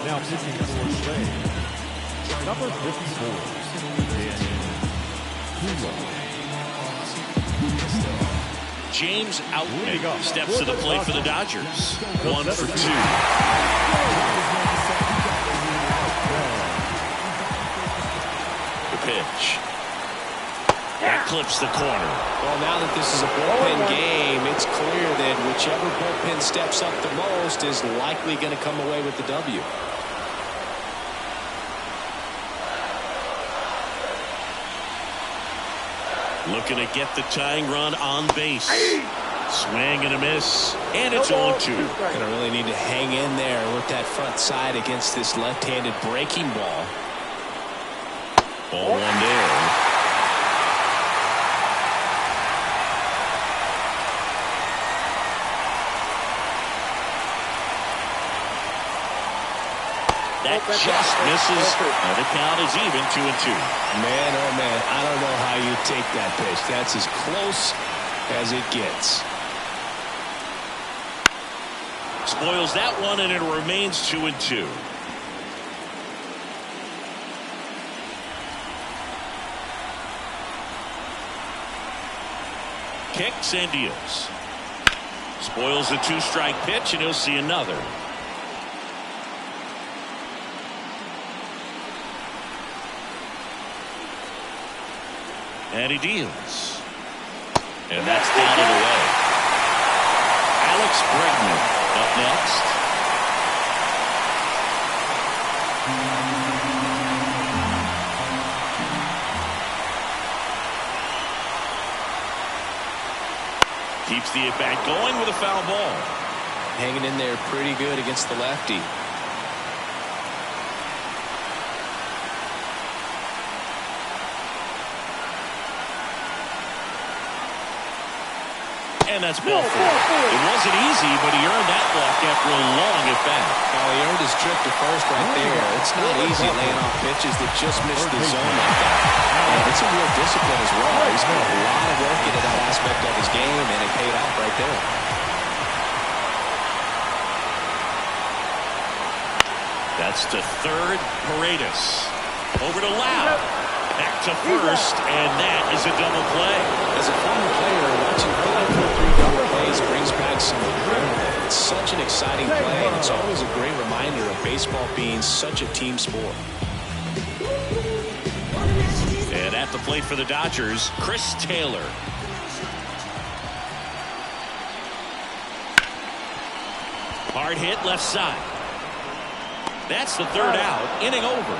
Now pitching for Spain, number 54, Danny Coulomb. James Outman steps to the plate for the Dodgers. 1 for 2. The pitch. That clips the corner. Well, now that this is a bullpen game, it's clear that whichever bullpen steps up the most is likely going to come away with the W. Looking to get the tying run on base. Swing and a miss. And it's 0-2. Going to really need to hang in there with that front side against this left-handed breaking ball. Ball one down. That just misses. And the count is even 2-2. Man, oh man, I don't know how you take that pitch. That's as close as it gets. Spoils that one, and it remains 2-2. Kicks and deals. Spoils the two-strike pitch, and he'll see another. And he deals. And that's down and away. Alex Bregman up next. Keeps the at-bat going with a foul ball. Hanging in there pretty good against the lefty. And that's ball four. It wasn't easy, but he earned that walk after a long at bat. Well, he earned his trip to first right there. It's not easy laying off pitches that just miss the zone like that. And it's a real discipline as well. He's put a lot of work into that aspect of his game, and it paid off right there. That's to third. Paredes. Over to Lau. Back to first, and that is a double play. As a former player, watching 5-4-3 double plays brings back some adrenaline. It's such an exciting play, and it's always a great reminder of baseball being such a team sport. And at the plate for the Dodgers, Chris Taylor. Hard hit left side. That's the third out. Inning over.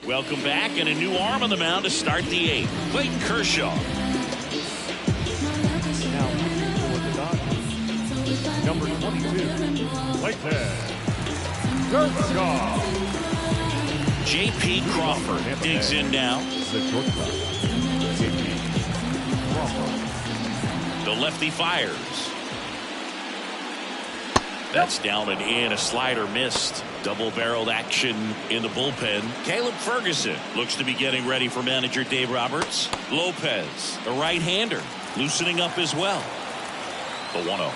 Welcome back, and a new arm on the mound to start the eighth. Clayton Kershaw. Now for the Dodgers, number 22, Clayton Kershaw. J.P. Crawford digs in now. The shortstop, J.P. Crawford. The lefty fires. That's down and in. A slider missed. Double-barreled action in the bullpen. Caleb Ferguson looks to be getting ready for manager Dave Roberts. Lopez, a right-hander, loosening up as well. The 1-0.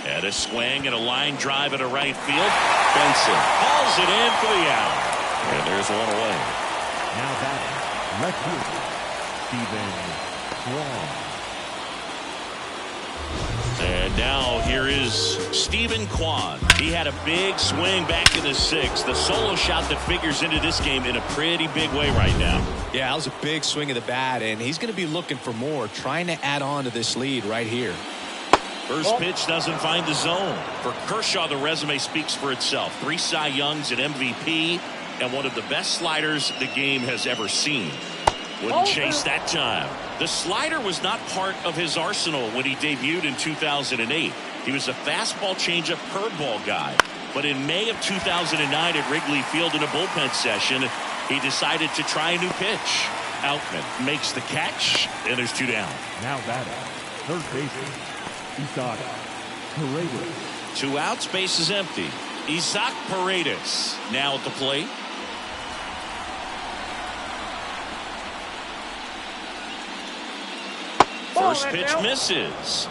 And a swing and a line drive at a right field. Benson hauls it in for the out. And there's one away. Now batting, left fielder, Steven Swan. And now here is Stephen Kwan. He had a big swing back in the sixth. The solo shot that figures into this game in a pretty big way right now. Yeah, that was a big swing of the bat, and he's going to be looking for more, trying to add on to this lead right here. First pitch doesn't find the zone. For Kershaw, the resume speaks for itself. 3 Cy Youngs, an MVP, and one of the best sliders the game has ever seen. Wouldn't chase that time. The slider was not part of his arsenal when he debuted in 2008. He was a fastball changeup curveball guy. But in May of 2009 at Wrigley Field in a bullpen session, he decided to try a new pitch. Outman makes the catch, and there's 2 down. Now batting, third baseman, Isaac Paredes. 2 outs, base is empty. Isaac Paredes now at the plate. First pitch misses.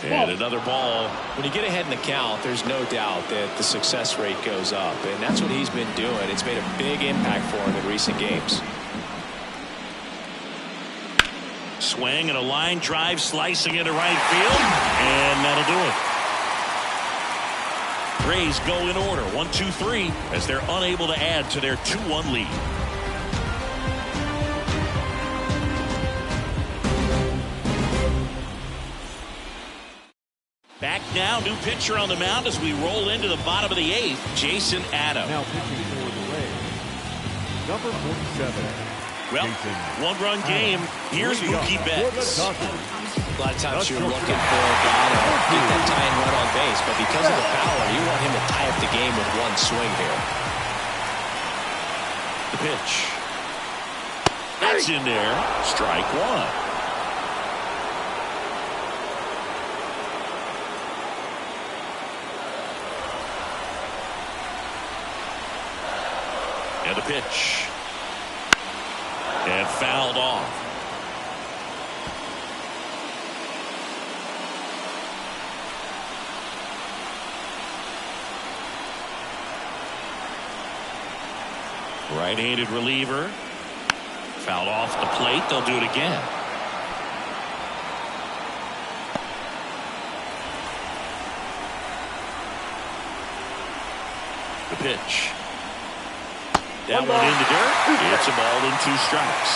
And another ball. When you get ahead in the count, there's no doubt that the success rate goes up, and that's what he's been doing. It's made a big impact for him in recent games. Swing and a line drive slicing into right field, and that'll do it. Rays go in order 1-2-3 as they're unable to add to their 2-1 lead. Back now, new pitcher on the mound as we roll into the bottom of the 8th, Jason Adams. Now pitching for the Rays, number 47. Well, one-run game. Here's Mookie Betts. A lot of times you're looking for a guy to get that tying run on base, but because of the power, you want him to tie up the game with one swing here. The pitch. That's in there. Strike 1. And the pitch. And fouled off. Right-handed reliever. Fouled off the plate. They'll do it again. The pitch. That one in the dirt. It's a ball and 2 strikes.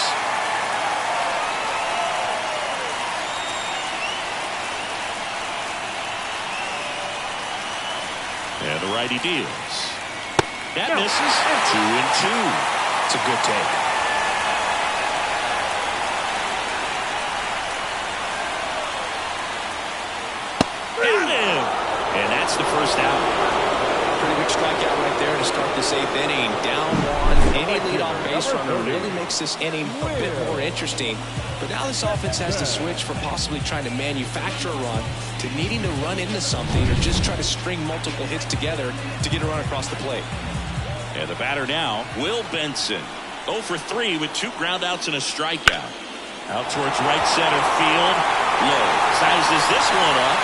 And the righty deals. That misses. 2-2. It's a good take. Got him. And that's the first out. Pretty big strikeout right there to start this 8th inning. Down 1. Any leadoff base runner really makes this inning a bit more interesting. But now this offense has to switch from possibly trying to manufacture a run to needing to run into something or just try to string multiple hits together to get a run across the plate. And the batter now, Will Benson. 0 for 3 with 2 groundouts and a strikeout. Out towards right center field. Low. Sizes this one up.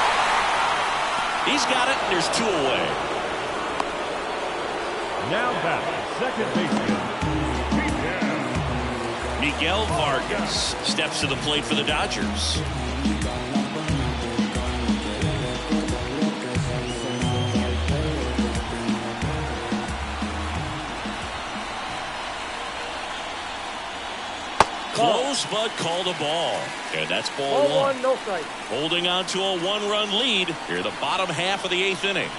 He's got it. There's 2 away. Now back, second baseman, Miguel Vargas steps to the plate for the Dodgers. Close, but called a ball. And that's ball 1. No strike. Holding on to a 1-run lead here the bottom half of the 8th inning.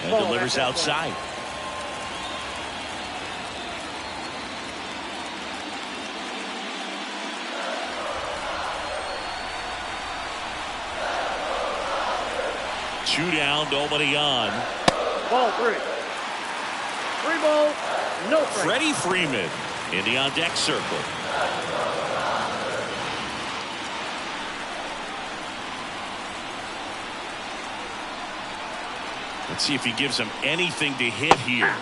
And delivers outside. Two down, nobody on. Ball 3. 3 balls, no strike. Freddie Freeman in the on-deck circle. Let's see if he gives him anything to hit here.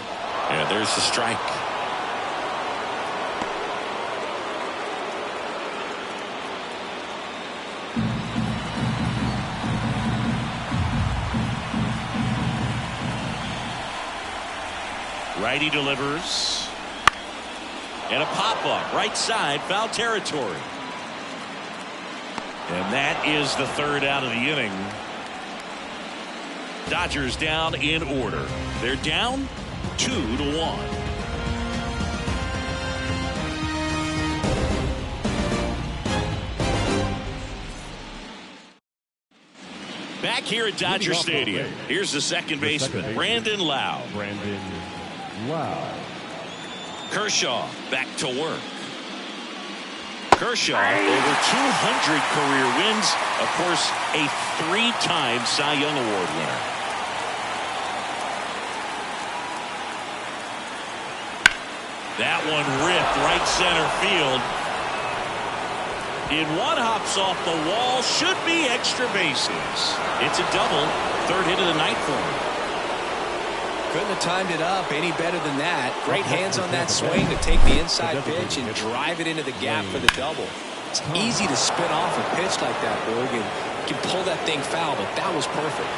And there's the strike. Righty delivers. And a pop-up right side, foul territory. And that is the third out of the inning. Dodgers down in order. They're down 2-1. Back here at Dodger Stadium, here's the second baseman, Brandon Lowe. Kershaw back to work. Kershaw over 200 career wins, of course, a 3-time Cy Young Award winner. That one ripped right center field. In one hops off the wall, should be extra bases. It's a double, third hit of the night for him. Couldn't have timed it up any better than that. Great hands on that swing to take the inside pitch and drive it into the gap for the double. It's easy to spin off a pitch like that, Boog, and you can pull that thing foul, but that was perfect.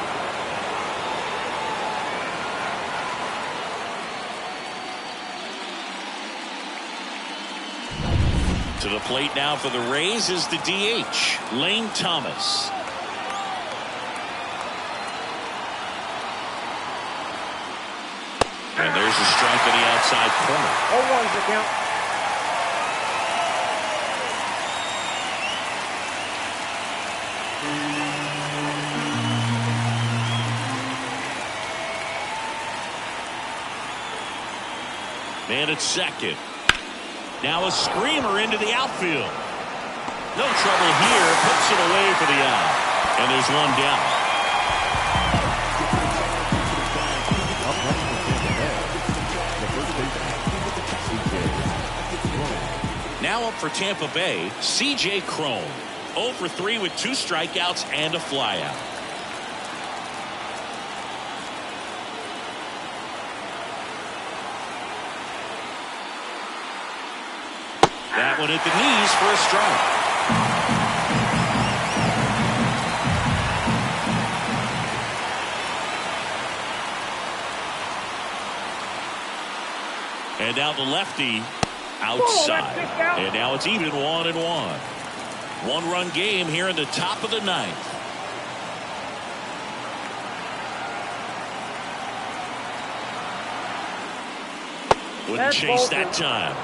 To the plate now for the Rays is the DH, Lane Thomas. And there's a strike in the outside corner. 0-1's the count. Man at second. Now a screamer into the outfield. No trouble here. Puts it away for the out. And there's one down. Now up for Tampa Bay, C.J. Cron. 0 for 3 with 2 strikeouts and a flyout. That one at the knees for a strike. And now the lefty outside. And now it's even 1-1. 1-run game here in the top of the ninth. Wouldn't chase that time.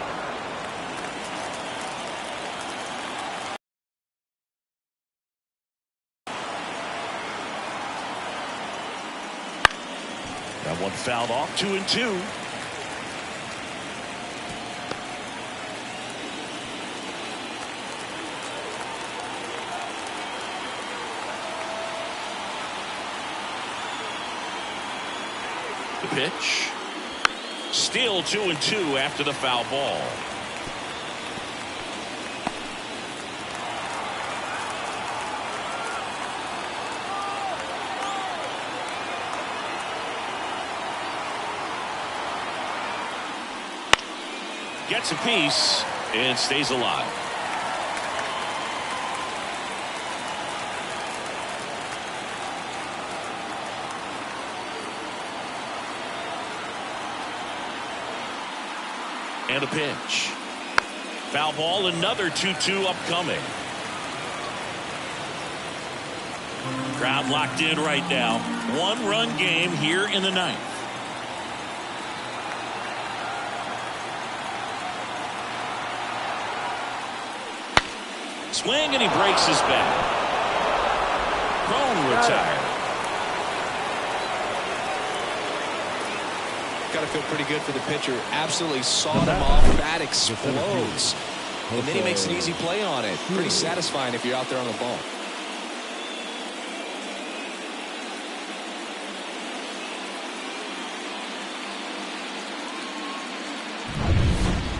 That one fouled off, 2-2. The pitch. Still 2-2 after the foul ball. Gets a piece and stays alive. And a pitch. Foul ball, another 2-2 upcoming. Crowd locked in right now. 1-run game here in the ninth. Swing and he breaks his back. Cron retired. Got to feel pretty good for the pitcher. Absolutely sawed him off. Bat explodes. And then he makes an easy play on it. Pretty satisfying if you're out there on the ball.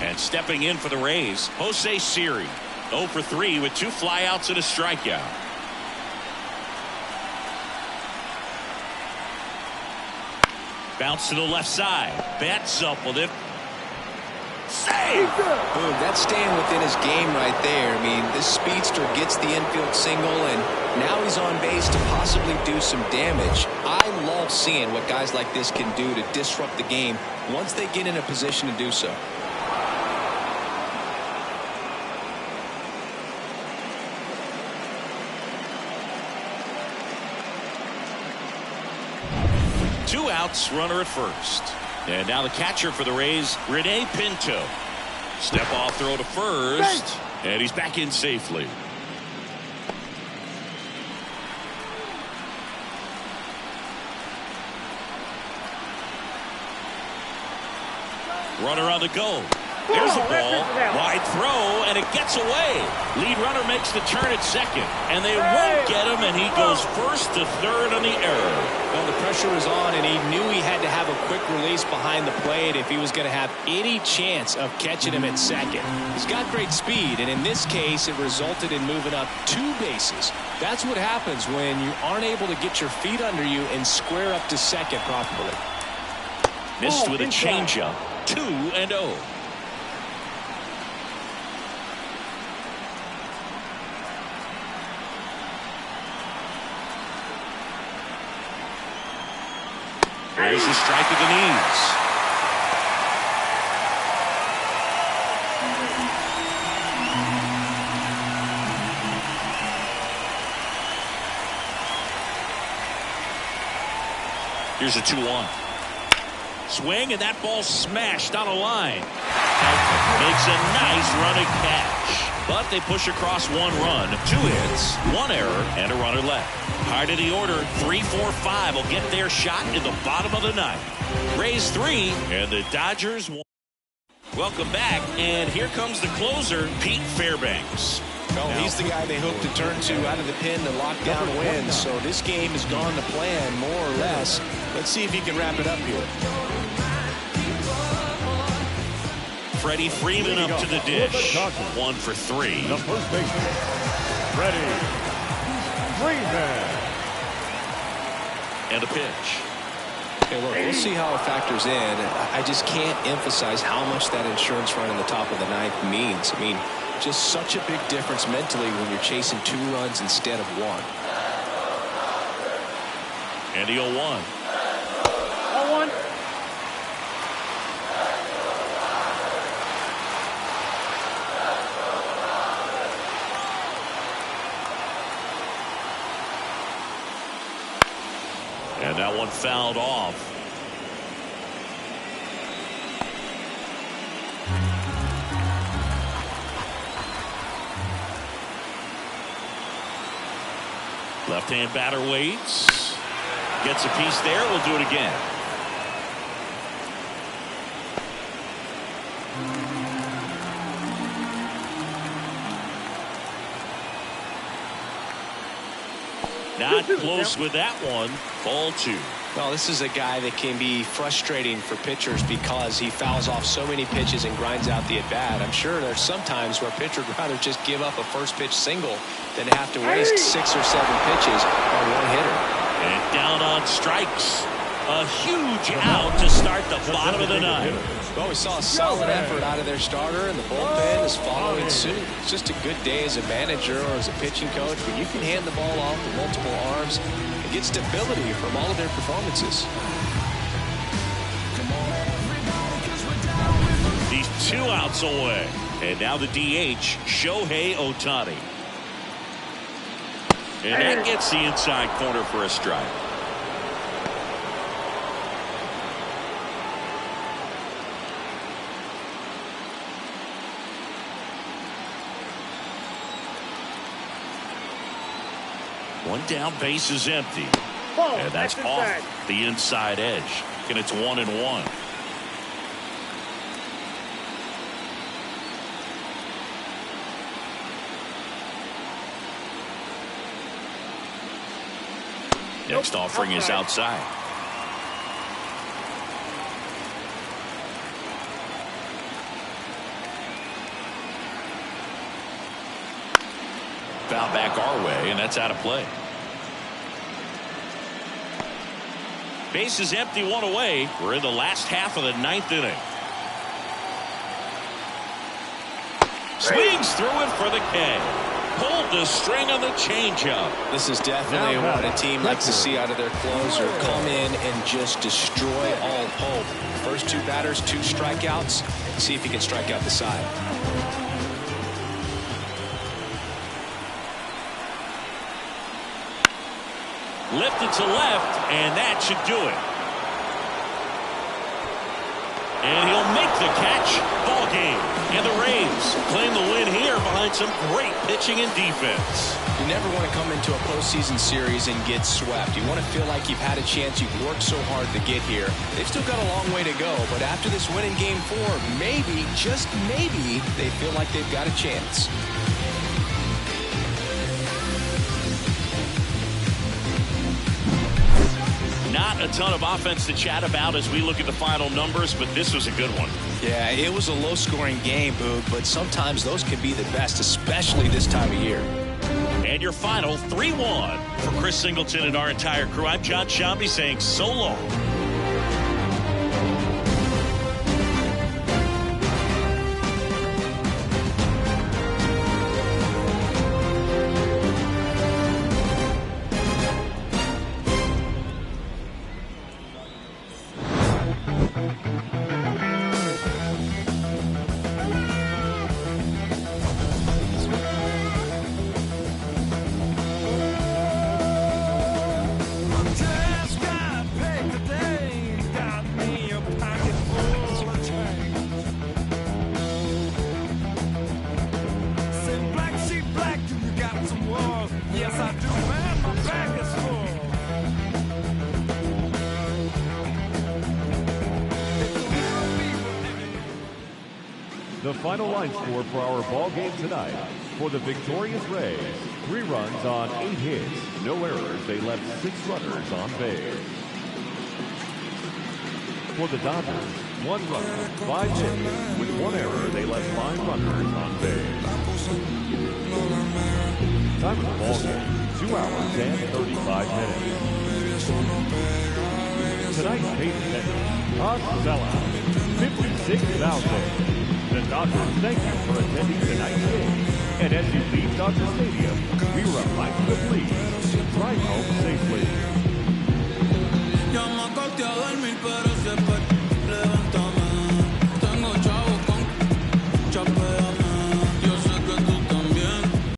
And stepping in for the Rays, Jose Siri. 0 for 3 with 2 flyouts and a strikeout. Bounce to the left side. Bats up with it. Save! Boom, that's staying within his game right there. I mean, this speedster gets the infield single, and now he's on base to possibly do some damage. I love seeing what guys like this can do to disrupt the game once they get in a position to do so. Two outs, runner at first. And now the catcher for the Rays, Rene Pinto. Step off throw to first, and he's back in safely. Runner on the go. There's the ball. Wide throw, and it gets away. Lead runner makes the turn at second, and they won't get him, and he goes first to third on the error. Well, the pressure was on, and he knew he had to have a quick release behind the plate if he was going to have any chance of catching him at second. He's got great speed, and in this case, it resulted in moving up 2 bases. That's what happens when you aren't able to get your feet under you and square up to second properly. Missed with a changeup. 2-0. There's a strike at the knees. Here's a 2-1. Swing, and that ball smashed on a line. Makes a nice running catch. But they push across 1 run, 2 hits, 1 error, and a runner left. Hard of the order, 3-4-5 will get their shot in the bottom of the 9th. Rays 3, and the Dodgers 1. Welcome back, and here comes the closer, Pete Fairbanks. Well, he's the guy they hope to turn to out of the pen to lock down wins. So this game has gone to plan, more or less. Let's see if he can wrap it up here. Freddie Freeman up to the dish. 1 for 3. The first baseman, Freddie Freeman. And a pitch. Okay, look, we'll see how it factors in. I just can't emphasize how much that insurance run in the top of the 9th means. I mean, just such a big difference mentally when you're chasing 2 runs instead of 1. And the 0-1. 0-1. And that one fouled off. Left-hand batter waits. Gets a piece there. We'll do it again. Not close with that one. Ball 2. Well, this is a guy that can be frustrating for pitchers because he fouls off so many pitches and grinds out the at-bat. I'm sure there's some times where a pitcher would rather just give up a first-pitch single than have to waste 6 or 7 pitches on 1 hitter. And down on strikes. A huge out to start the bottom of the 9th. Well, we saw a solid effort out of their starter, and the bullpen is following suit. It's just a good day as a manager or as a pitching coach when you can hand the ball off with multiple arms and get stability from all of their performances. He's 2 outs away. And now the DH, Shohei Ohtani. And that gets the inside corner for a strike. One down, base is empty. And that's off the inside edge. And it's 1-1. Next offering is outside. Foul back our way, and that's out of play. Base is empty, 1 away. We're in the last half of the 9th inning. Swings through it for the K. Pulled the string on the changeup. This is definitely what a team likes to see out of their closer. Come in and just destroy all hope. First 2 batters, 2 strikeouts. See if he can strike out the side. Lifted to left, and that should do it. And he'll make the catch. Ball game. And the Rays claim the win here behind some great pitching and defense. You never want to come into a postseason series and get swept. You want to feel like you've had a chance. You've worked so hard to get here. They've still got a long way to go, but after this win in Game 4, maybe, just maybe, they feel like they've got a chance. Not a ton of offense to chat about as we look at the final numbers, but this was a good one. Yeah, it was a low-scoring game, Boog, but sometimes those can be the best, especially this time of year. And your final 3-1 for Chris Singleton and our entire crew. I'm John Shambi saying so long. The final line score for our ball game tonight. For the victorious Rays, 3 runs on 8 hits, no errors. They left 6 runners on base. For the Dodgers, 1 run, 5 hits, with 1 error. They left 5 runners on base. Time of the ball game, 2 hours and 35 minutes. Tonight's paid attendance, a sellout, 56,000. The Dodgers thank you for attending tonight's game. And as you leave Dodger Stadium, we remind you to please